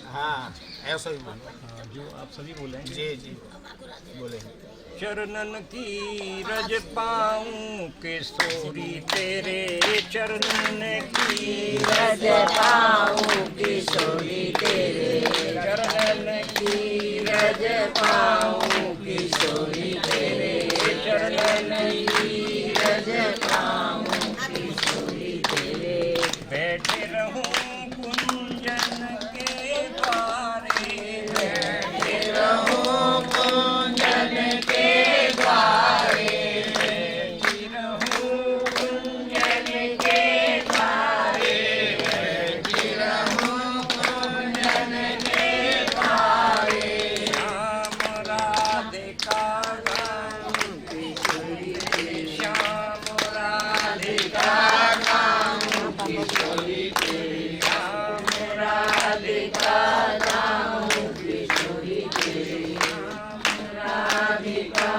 हाँ ऐसा ही बोलो, जो आप सभी बोले जी जी बोले। चरणन की रज पाऊं किशोरी तेरे, चरणन की रज पाऊं किशोरी तेरे, चरणन की रज पाऊं किशोरी तेरे, चरणन की रज पाऊं किशोरी तेरे, बैठे रहूं कुंजन के द्वारे, बैठे रहूं कुंजन के द्वारे, बैठी रहूं कुंजन के द्वारे, बैठी रहूं कुंजन के द्वारे, श्याम राधिका गाऊं किशोरी तेरे, श्याम राधिका गाऊं किशोरी तेरे, श्याम राधिका गाऊं किशोरी तेरे, श्याम राधिका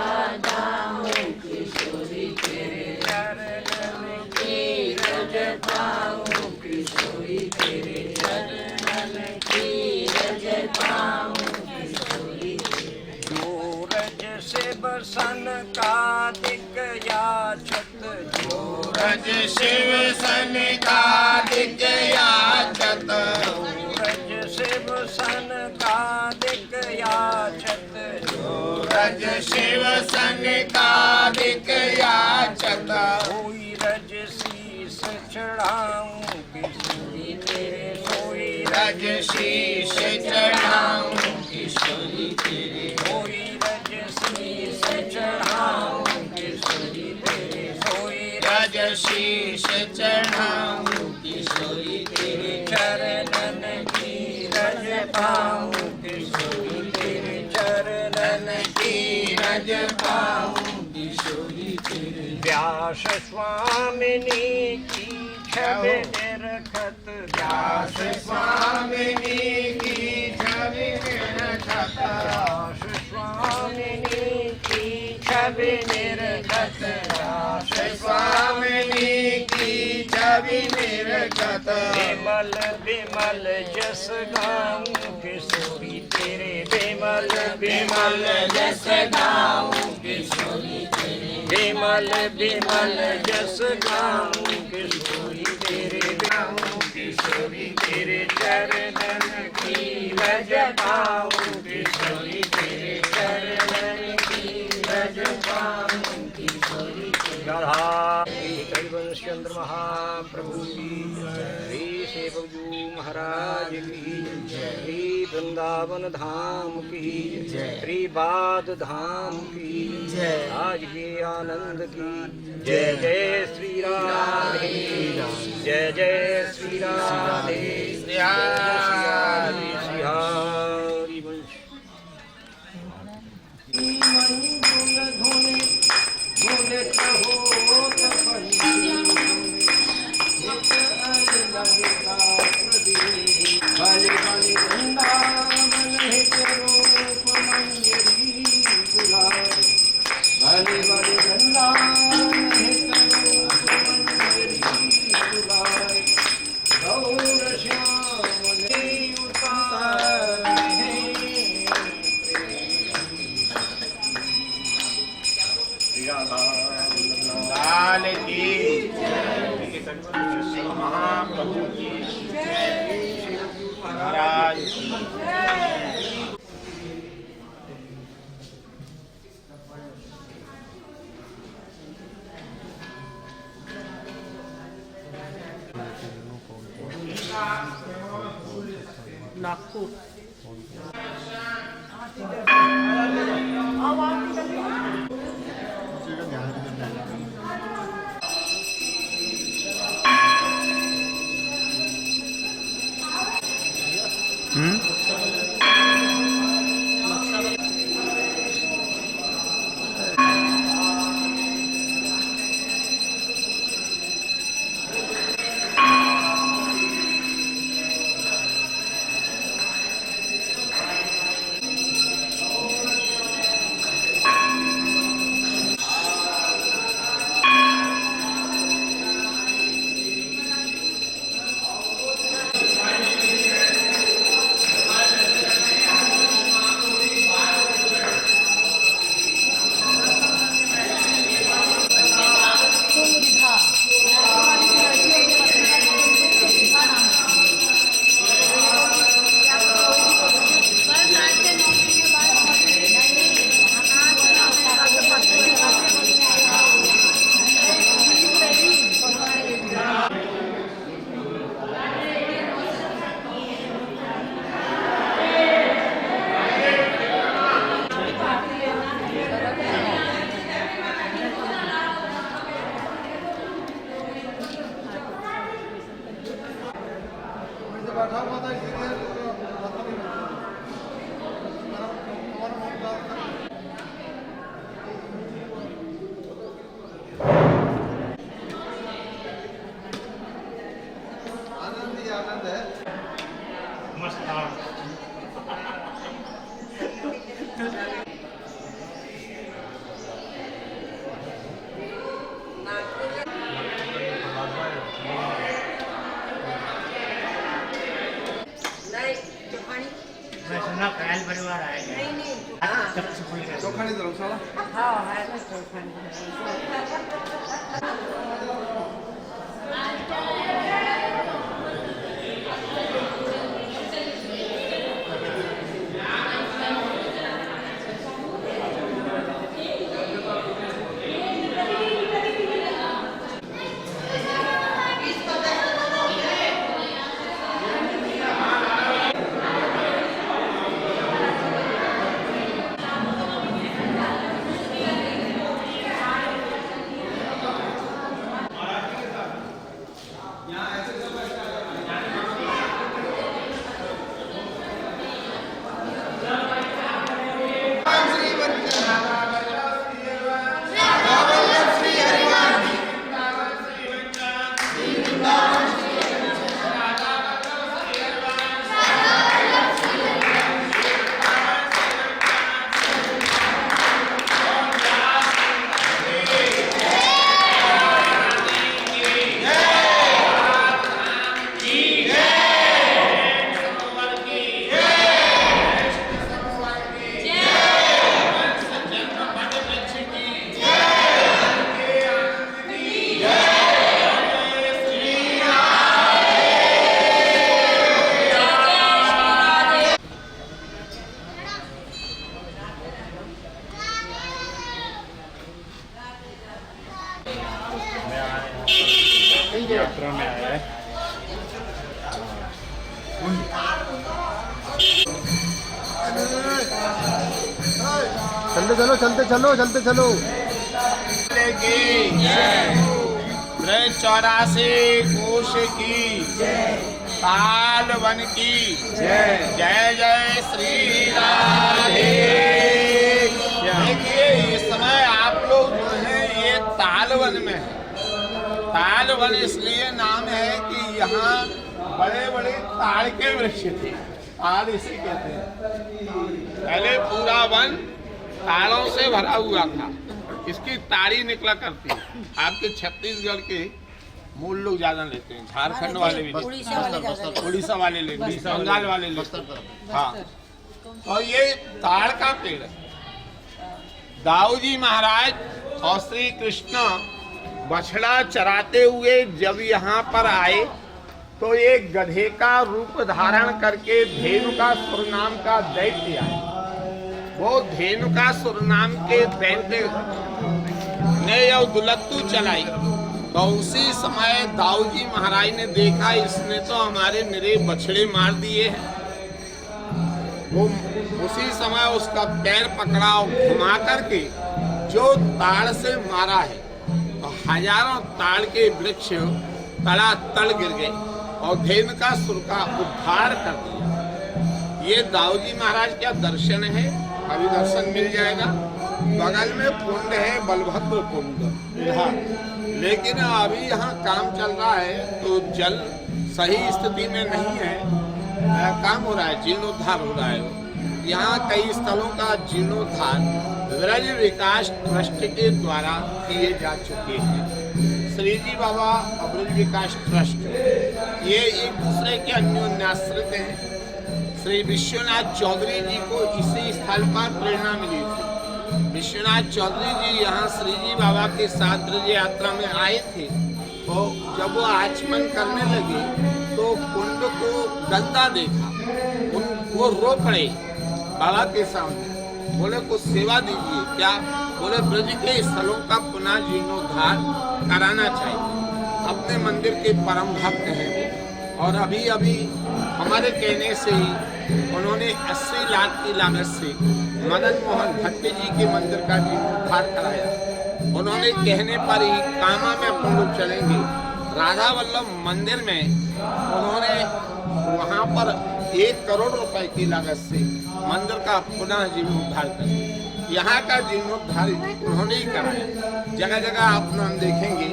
गाऊं किशोरी तेरे, चरणन की रज पाऊं किशोरी तेरे, चरणन की रज पाऊं किशोरी तेरे, जो रज से बसन का दिक या छत, जो रज शिव सन का दिक या छत, रज से बसन का दिक या छत, रज शिव सन का दिक या छत, कोई रज शीस चढ़ाऊं किशोरी तेरे, कोई रज शीश चढ़ाऊं किशोरी तेरे, कोई रज शीस चढ़ाऊं किशोरी तेरे, कोई रज शीश चढ़ाऊं किशोरी तेरे, चरणन की रज भज पाऊं किशोरी तेरे। व्यास स्वामिनी की छवि निरखत, व्यास स्वामिनी की छवि निरखत, व्यास स्वामिनी की छवि निरखत, व्यास स्वामिनी की छवि निरखत। विमल विमल जस गाऊं किशोरी तेरे, विमल विमल जस गाऊं किशोरी तेरे। विमल विमल जस गाऊं किशोरी तेरे, गाऊं किशोरी तेरे चरणन की रज पाऊं किशोरी तेरे चरणन की रज पाऊं किशोरी तेरे। राधा हरिवंश चंद्र महाप्रभु की श्री सेवकजू महाराज की, श्री वृंदावन धाम की, श्री बाद धाम की, आज के आनंद की। जय जय श्री राधे, जय जय श्री राधे, श्री हरि श्री हरि वंश। मंजुल धुन धुन कहो तपंची, नित अज लंका प्रदीप। बलि बलि वृंदावन हित रूप मंजरी दुलारी, बलि बलि वृंदावन हित रूप मंजरी दुलारी। गौर श्याम ने उतारे लाल की महाप्रभु की महाराज। नागपुर परिवार आएगा। चोखानी धर्मशाला। हाँ है ना चोखानी। यहाँ ऐसे यात्रा में आया है। चलते चलो। ब्रज 84 कोश की ताल वन की जय जय श्री राधे। देखिए इस समय आप लोग जो है ये तालवन में है। तालवन इसलिए नाम है कि यहाँ बड़े बड़े ताड़ के वृक्ष थे, ताड़ इसे कहते हैं। पहले पूरा वन ताड़ों से भरा हुआ था, इसकी ताड़ी निकला करती है। आपके छत्तीसगढ़ के मूल लोग ज्यादा लेते हैं, झारखंड वाले भी, उड़ीसा वाले लेते हैं, बंगाल वाले लेते हैं। हाँ, और ये ताड़ का पेड़ है। दाऊ जी महाराज और श्री कृष्ण बछड़ा चराते हुए जब यहाँ पर आए तो एक गधे का रूप धारण करके धेनुकासुर नाम का दैत्य आया। वो धेनुकासुर नाम के दैत्य ने यह दुलत्तू चलाई। तो उसी समय दाऊ जी महाराज ने देखा इसने तो हमारे निरे बछड़े मार दिए हैं। वो उसी समय उसका पैर पकड़ा और घुमा करके जो ताड़ से मारा है तो हजारों ताड़ के वृक्ष तड़ातड़ गिर गए और धेनुकासुर का उद्धार कर दिया। ये दाऊ जी महाराज का दर्शन है, अभी दर्शन मिल जाएगा। बगल में कुंड है, बलभद्र कुंड, लेकिन अभी यहाँ काम चल रहा है तो जल सही स्थिति में नहीं है। काम हो रहा है, जीर्णोद्धार हो रहा है। यहाँ कई स्थलों का जीर्णोद्धार ब्रज विकास ट्रस्ट के द्वारा किए जा चुके हैं। श्री जी बाबा और ब्रज विकास ट्रस्ट ये एक दूसरे के अन्योन्याश्रित हैं। श्री विश्वनाथ चौधरी जी को इसी स्थल पर प्रेरणा मिली थी। विश्वनाथ चौधरी जी यहाँ श्री जी बाबा के साथ ब्रज यात्रा में आए थे। तो जब वो आचमन करने लगे तो कुंड को गंदा देखा, वो रो पड़े बाबा के सामने, बोले कुछ सेवा दीजिए। क्या? बोले ब्रज के स्थलों का पुनः जीर्णोद्धार कराना चाहिए। अपने मंदिर के परम भक्त हैं और अभी अभी हमारे कहने से ही उन्होंने 80 लाख की लागत से मदन मोहन भट्ट जी के मंदिर का जीर्णोद्धार कराया। उन्होंने कहने पर ही कामा में अपन लोग चलेंगे, राधा वल्लभ मंदिर में उन्होंने वहाँ पर 1 करोड़ रुपए की लागत से मंदिर का पुनः जीर्णोद्धार कर, यहाँ का जीर्णोद्धार उन्होंने ही कराया। जगह जगह आप नाम देखेंगे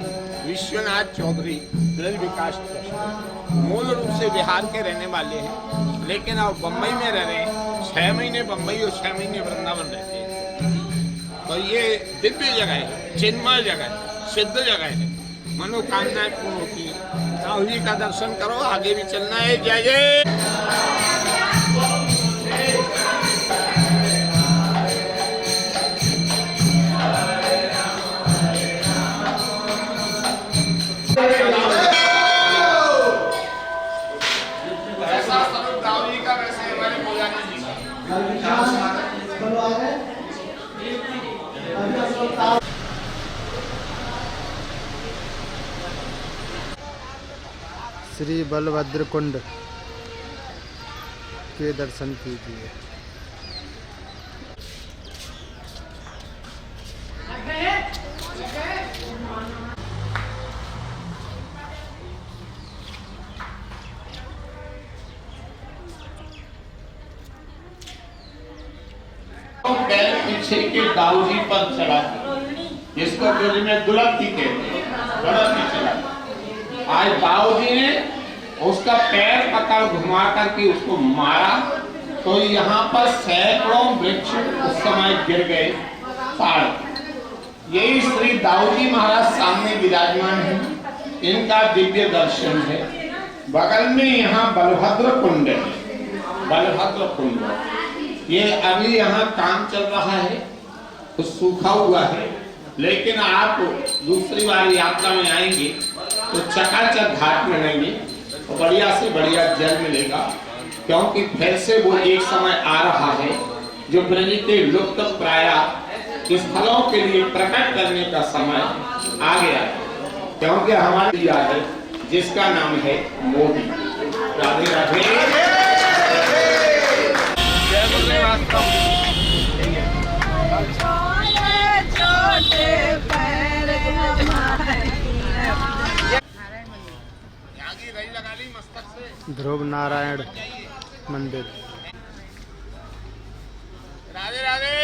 विश्वनाथ चौधरी ब्रज विकास ट्रस्ट। मूल रूप से बिहार के रहने वाले हैं, लेकिन अब बम्बई में रह रहे हैं। 6 महीने बम्बई और 6 महीने वृंदावन रहते हैं। तो ये दिव्य जगह है, चिन्मय जगह है, सिद्ध जगह है, मनोकामनाएं पूर्ण होती है। दाऊ जी का दर्शन करो, आगे भी चलना है। जय जय। ऐसा स्वरूप दाऊ जी का वैसे हमारे पुजारी जी श्री बलभद्र कुंड के दर्शन कीजिए। पैर पीछे के दाऊ जी पर चढ़ा, जिसको ब्रज में दुलत्ती कहते हैं, दुलत्ती चढ़ा। आज दाऊ जी ने उसका पैर पकड़ घुमा करके उसको मारा तो यहाँ पर सैकड़ों वृक्ष उस समय गिर गए ताड़। यही श्री दाऊ जी महाराज सामने विराजमान है, इनका दिव्य दर्शन है। बगल में यहाँ बलभद्र कुंड है, बलभद्र कुंड। ये अभी यहाँ काम चल रहा है, तो सूखा हुआ है, लेकिन आप दूसरी बार यात्रा में आएंगे तो चकाचक घाट मिलेंगे तो बढ़िया से बढ़िया जल मिलेगा, क्योंकि फिर से वो एक समय आ रहा है जो ब्रज के लुप्त प्राय स्थलों के लिए प्रकट करने का समय आ गया है। क्योंकि हमारे दिया है जिसका नाम है मोदी। राधे राधे। जय गुरुदेव। यहाँ की रई लगा ली मस्तक से। ध्रुव नारायण मंदिर, राधे राधे।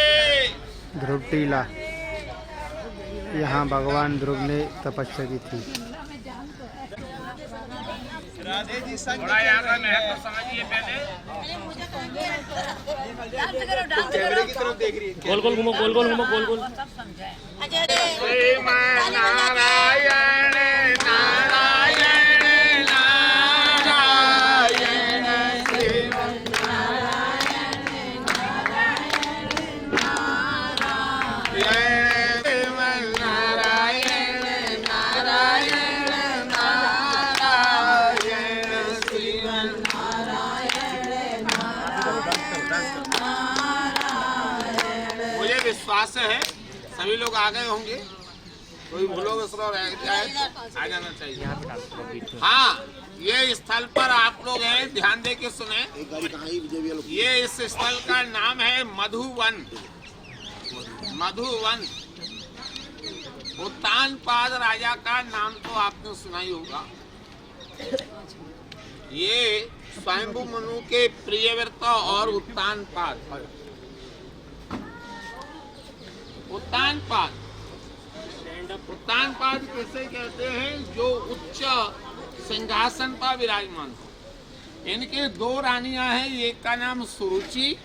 ध्रुव टीला, यहाँ भगवान ध्रुव ने तपस्या की थी। राधे जी संग थोड़ा यहाँ का महत्व समझिए पहले। कैमरे की तरफ देख रही है। गोल गोल घूमो, गोल गोल घूमो, गोल गोल। श्रीमन नारायण नारायण नारायण श्रीमन नारायण नारायण नारायण श्रीमन मुझे विश्वास है सभी लोग आ गए होंगे। कोई भूलो विसरो रह जाए आ जाना चाहिए। हाँ, ये स्थल पर आप लोग हैं, ध्यान दे के सुने। ये इस स्थल का नाम है मधुवन। मधुवन उत्तानपाद राजा का नाम तो आपने सुना ही होगा। ये स्वयंभू मनु के प्रियव्रत और उत्तानपाद। उत्तानपाद उत्तानपाद किसे कहते हैं? जो उच्च सिंहासन पर विराजमान हो। इनके दो रानियां हैं, एक का नाम सुरुचि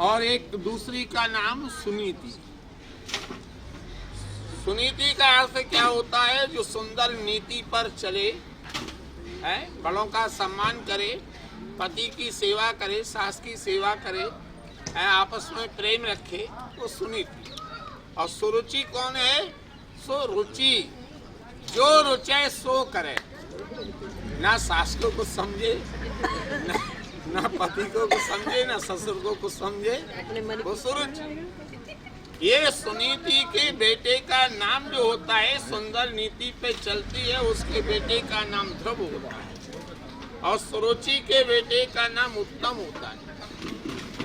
और एक दूसरी का नाम सुनीति। सुनीति का अर्थ क्या होता है? जो सुंदर नीति पर चले, है, बड़ों का सम्मान करे, पति की सेवा करे, सास की सेवा करे, है, आपस में प्रेम रखे, तो सुनीति। और सुरुचि कौन है? सुरुचि, जो रुचे सो करे, ना सास को कुछ समझे, ना पति को कुछ समझे, ना ससुर को कुछ समझे, वो सुरुचि। ये सुनीति के बेटे का नाम जो होता है, सुंदर नीति पे चलती है, उसके बेटे का नाम ध्रुव होता है। और सुरुचि के बेटे का नाम उत्तम होता है।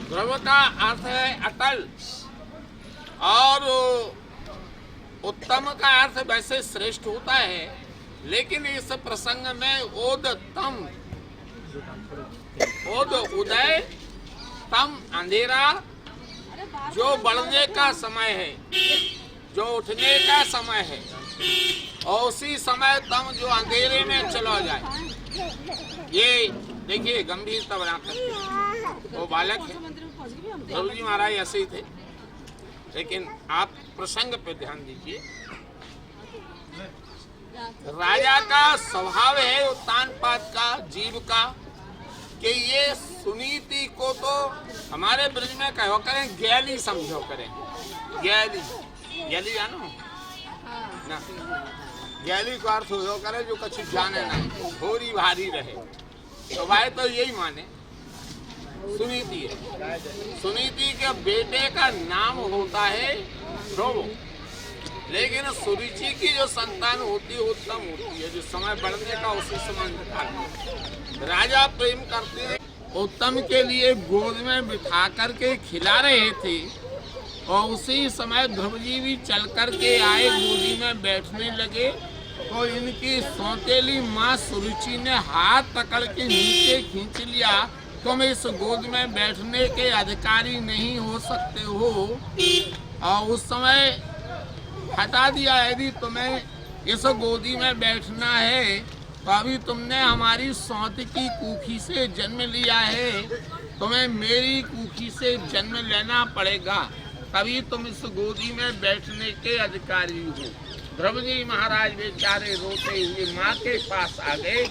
ध्रुव का अर्थ है अटल, और उत्तम का अर्थ वैसे श्रेष्ठ होता है, लेकिन इस प्रसंग में ओदतम, ओद उदय, तम अंधेरा, जो बढ़ने का समय है, जो उठने का समय है, और उसी समय तम जो अंधेरे में चला जाए। ये देखिए गंभीरता बना करके वो बालक है। ध्रुव जी महाराज ऐसे ही थे, लेकिन आप प्रसंग पे ध्यान दीजिए। राजा का स्वभाव है उत्तानपाद का, जीव का, कि ये सुनीति को तो हमारे ब्रज में कहो करें गैली समझो करें। गैली, गैली जानो ना? गैली का अर्थ हो करे जो कुछ जाने ना, थोड़ी भारी रहे, तो भाई तो यही माने सुनीति है। सुनीति के बेटे का नाम होता है ध्रुव, लेकिन सुरुचि की जो संतान होती है उत्तम होती है, जो समय बढ़ने का उसी समय राजा प्रेम करते हैं। उत्तम के लिए गोद में बिठा करके खिला रहे थे, और उसी समय ध्रुव जी भी चल करके आए, गोदी में बैठने लगे, तो इनकी सौतेली माँ सुरुचि ने हाथ पकड़ के नीचे खींच लिया। तुम इस गोद में बैठने के अधिकारी नहीं हो सकते हो, और उस समय हटा दिया। यदि तुम्हें इस गोदी में बैठना है तो अभी तुमने हमारी सौत की कुखी से जन्म लिया है, तुम्हें मेरी कुखी से जन्म लेना पड़ेगा, तभी तुम इस गोदी में बैठने के अधिकारी हो। ध्रुव जी महाराज बेचारे रोते हुए माँ के पास आ गए।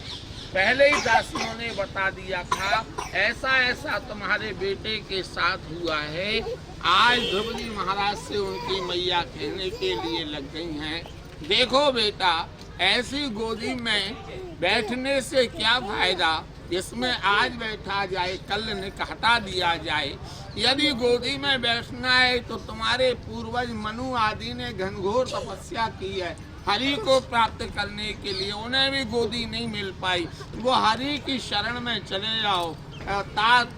पहले ही दासियों ने बता दिया था, ऐसा ऐसा तुम्हारे बेटे के साथ हुआ है। आज ध्रुव जी महाराज से उनकी मैया कहने के लिए लग गई हैं, देखो बेटा, ऐसी गोदी में बैठने से क्या फायदा, इसमें आज बैठा जाए, कल हटा दिया जाए। यदि गोदी में बैठना है तो तुम्हारे पूर्वज मनु आदि ने घनघोर तपस्या की है, हरि को प्राप्त करने के लिए उन्हें भी गोदी नहीं मिल पाई। वो हरि की शरण में चले जाओ। तात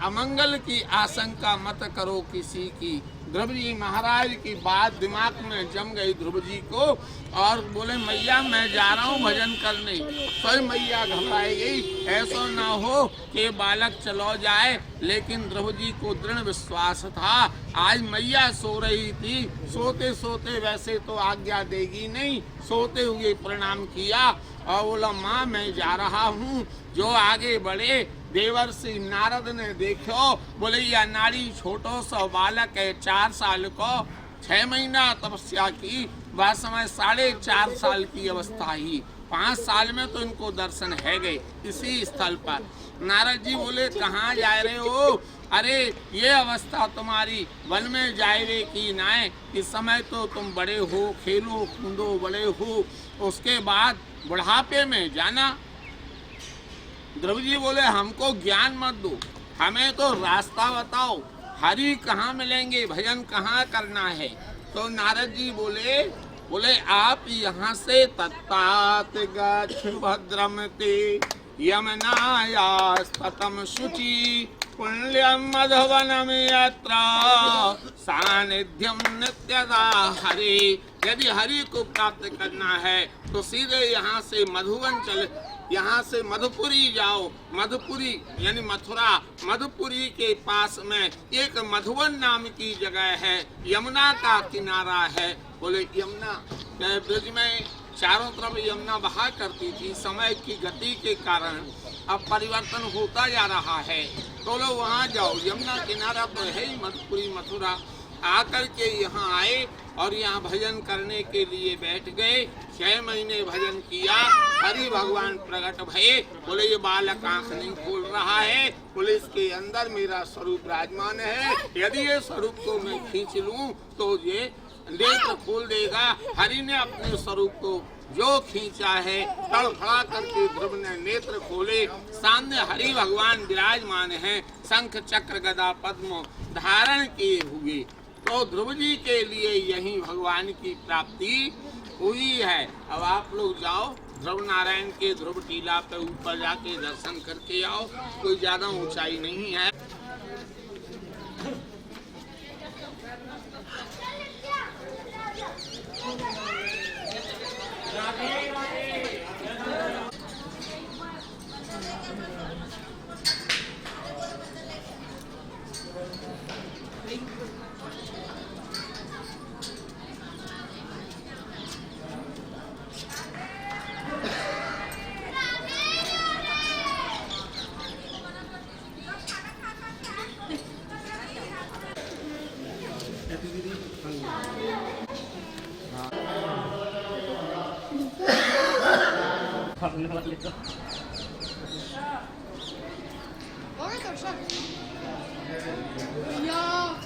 अमंगल की आशंका मत करो किसी की। ध्रुव जी महाराज की बात दिमाग में जम गई ध्रुव जी को और बोले मैया मैं जा रहा हूँ भजन करने। फिर मैया घबराई गई, ऐसा ना हो कि बालक चलो जाए। लेकिन ध्रुव जी को दृढ़ विश्वास था आज मैया सो रही थी, सोते सोते वैसे तो आज्ञा देगी नहीं, सोते हुए प्रणाम किया और बोला माँ मैं जा रहा हूँ। जो आगे बढ़े देवर्षि नारद ने देखो, बोले यह नारी छोटो सा बालक है, 4 साल को 6 महीना तपस्या की, वह समय 4.5 साल की अवस्था ही, 5 साल में तो इनको दर्शन है गए इसी स्थल पर। नारद जी बोले कहाँ जा रहे हो? अरे ये अवस्था तुम्हारी वन में जाए की नाय, इस समय तो तुम बड़े हो, खेलो कूदो बड़े हो, उसके बाद बुढ़ापे में जाना। ध्रुव जी बोले हमको ज्ञान मत दो, हमें तो रास्ता बताओ, हरि कहाँ मिलेंगे, भजन कहाँ करना है। तो नारद जी बोले आप यहाँ से तत्तात गच्छ भद्रमते यमनायास्ततम शुचि पुण्यम मधुवनम यत्र सानिध्यम नित्यदा हरि। यदि हरि को प्राप्त करना है तो सीधे यहाँ से मधुवन चले, यहाँ से मधुपुरी जाओ। मधुपुरी यानी मथुरा, मधुपुरी के पास में एक मधुवन नाम की जगह है, यमुना का किनारा है। बोले यमुना ब्रिज में चारों तरफ यमुना बहा करती थी, समय की गति के कारण अब परिवर्तन होता जा रहा है, तो लोग वहाँ जाओ। यमुना किनारा तो है ही मधुपुरी मथुरा। आकर के यहाँ आए और यहाँ भजन करने के लिए बैठ गए। 6 महीने भजन किया, हरि भगवान प्रकट भये। बोले ये बालक आंख नहीं खोल रहा है, बोले इसके अंदर मेरा स्वरूप विराजमान है, यदि ये स्वरूप को मैं खींच लूं तो ये नेत्र खोल देगा। हरि ने अपने स्वरूप को जो खींचा है, तड़फड़ा करके ध्रुव ने नेत्र खोले, सामने हरि भगवान विराजमान हैं, शंख चक्र गदा पद्म धारण किए हुए। तो ध्रुव जी के लिए यही भगवान की प्राप्ति हुई है। अब आप लोग जाओ ध्रुव नारायण के ध्रुव टीला पे ऊपर जाके दर्शन करके आओ, कोई ज्यादा ऊंचाई नहीं है।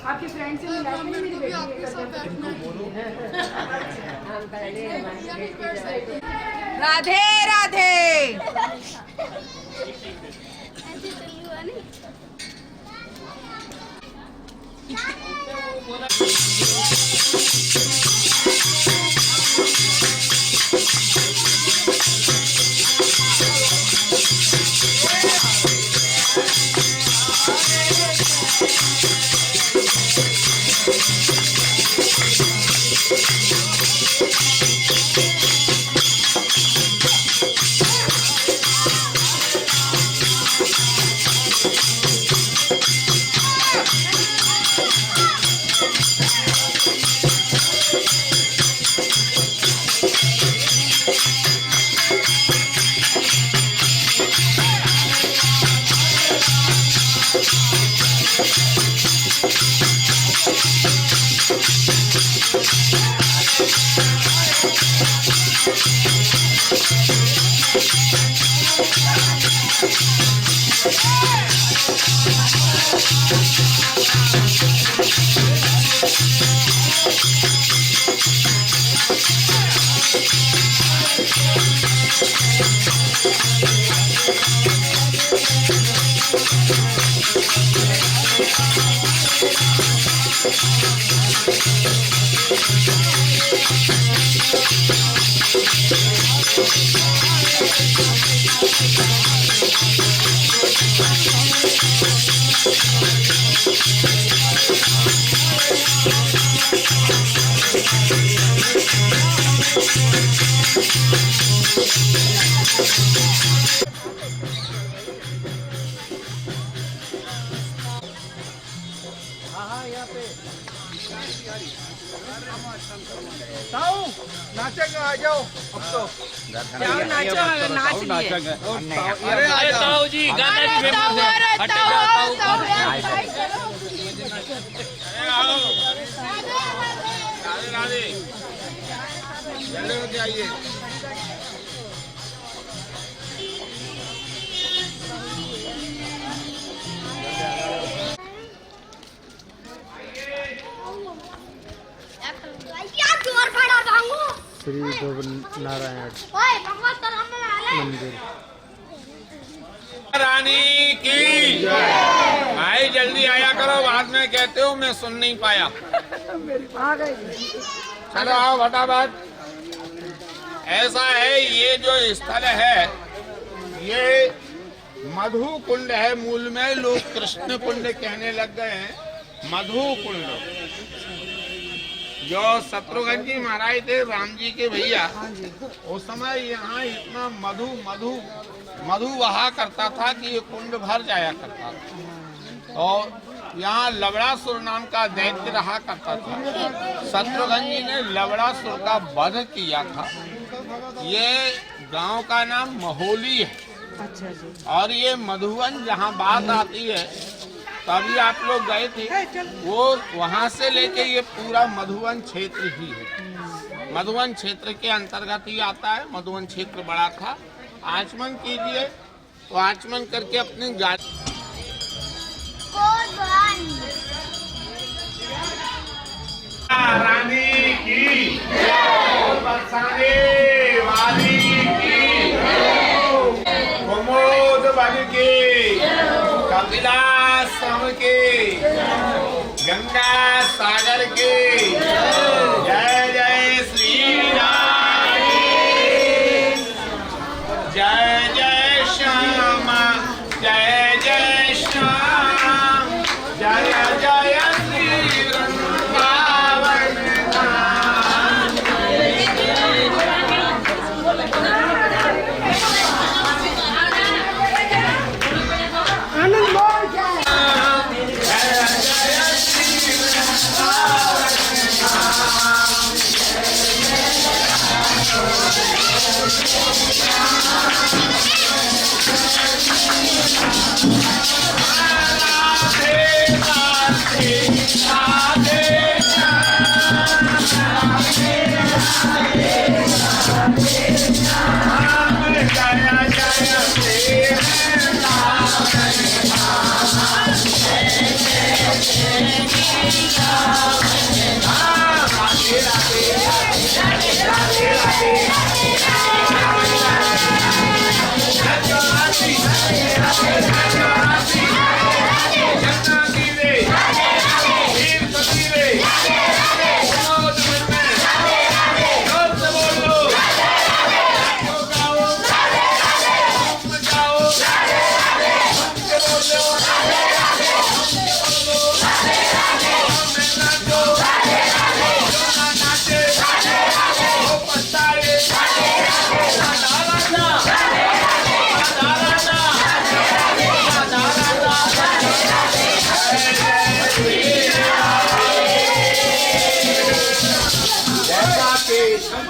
आपके फ्रेंड से मिला के मेरी बेटी आपके साथ राधे राधे। Thank you. नाचेंगे, आ जाओ अब तो। अरे ताऊ जी गाना भी फेमस है। हटे जाओ ताऊ। राधे राधे, जल्दी होके आइए। श्री नारायण मंदिर। रानी की भाई जल्दी आया करो, बाद में कहते हो मैं सुन नहीं पाया। चलो आओ फटाफट। ऐसा है, ये जो स्थल है ये मधु कुंड है। मूल में लोग कृष्ण कुंड कहने लग गए हैं। मधु कुंड जो शत्रुघ्न जी महाराज थे राम जी के भैया, उस समय यहाँ इतना मधु बहा करता था कि ये कुंड भर जाया करता था। और यहाँ लवड़ासुर नाम का दैत्य रहा करता था। शत्रुघ्न जी ने लवड़ासुर का वध किया था। ये गांव का नाम महोली है। अच्छा जी। और ये मधुवन जहाँ बात आती है, तभी आप लोग गए थे, वो वहाँ से लेके ये पूरा मधुवन क्षेत्र ही है। मधुवन क्षेत्र के अंतर्गत ही आता है। मधुवन क्षेत्र बड़ा था। आचमन कीजिए, तो आचमन करके अपनी गाड़ी रानी की बरसाने वाली की कुमुद बन के कपिलाश्रम के गंगा सागर के जय जय श्री राम, जय जय श्याम, जय जय श्याम, जय जय श्री वृंदावन धाम।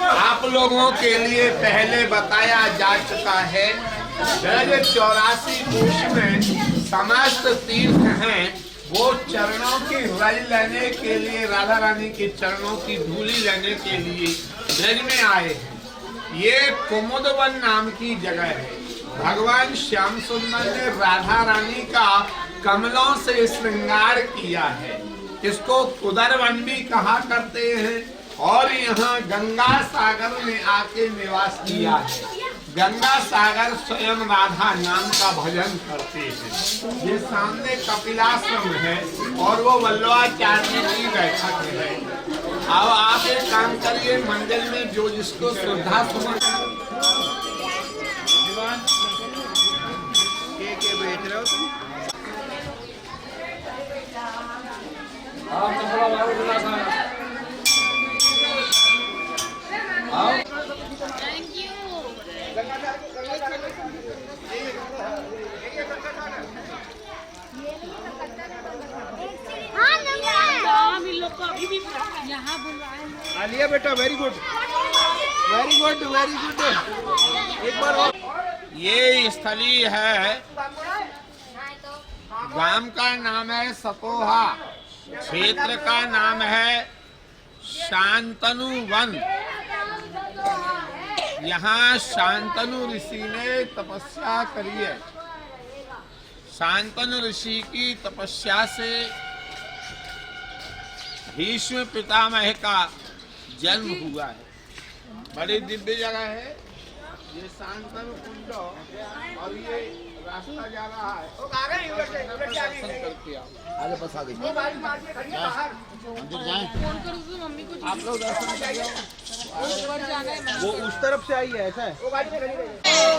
आप लोगों के लिए पहले बताया जा चुका है। 84 कोश में समस्त तीर्थ हैं, वो चरणों की रज लेने के लिए, राधा रानी के चरणों की धूली लेने के लिए ब्रज में आए हैं। ये कुमुदवन नाम की जगह है। भगवान श्याम सुंदर ने राधा रानी का कमलों से श्रृंगार किया है। इसको कुदरवन भी कहा करते हैं। और यहाँ गंगा सागर में आके निवास किया है। गंगा सागर स्वयं राधा नाम का भजन करते हैं। ये सामने कपिलाश्रम है और वो वल्लभाचार्य की बैठक है। अब आप एक काम करिए, मंदिर में जो जिसको श्रद्धा सुमन के बेच रहे हो तुम? आप तो बड़ा बाबू बुला सा आओ। बेटा, very good, very good, very good. एक बार और। ये स्थली है, गांव का नाम है सतोहा, क्षेत्र का नाम है शांतनु वन। यहाँ शांतनु ऋषि ने तपस्या करी है। शांतनु ऋषि की तपस्या से भीष्म पितामह का जन्म हुआ है। बड़ी दिव्य जगह है ये शांतनु कुंड, और ये रास्ता जा रहा है। दर्शन करके आओ। आगे बस आगे। आप लोग दर्शन करिए। वो उस तरफ से आई है, ऐसा है।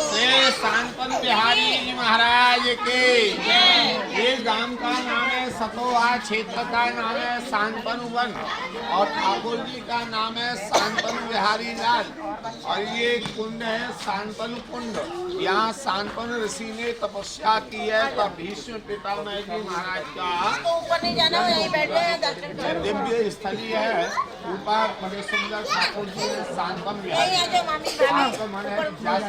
श्री शांतनु बिहारी जी महाराज के। ये गांव का नाम है सतोहा, क्षेत्र का नाम है शांतनु वन, और ठाकुर जी का नाम है शांतनु बिहारी लाल। और ये कुंड है शांतनु कुंड। यहाँ शांतनु ऋषि ने तपस्या की है, तब भीष्म पितामह जी महाराज का ऊपर नहीं जाना, यहीं बैठे हैं, दर्शन करो। दिव्य स्थली है। ऊपर बड़े सुंदर ठाकुर जी ने शांतनु बिहारी। यहीं आ जाओ मामी, भाभी। आपका मन है ज्यादा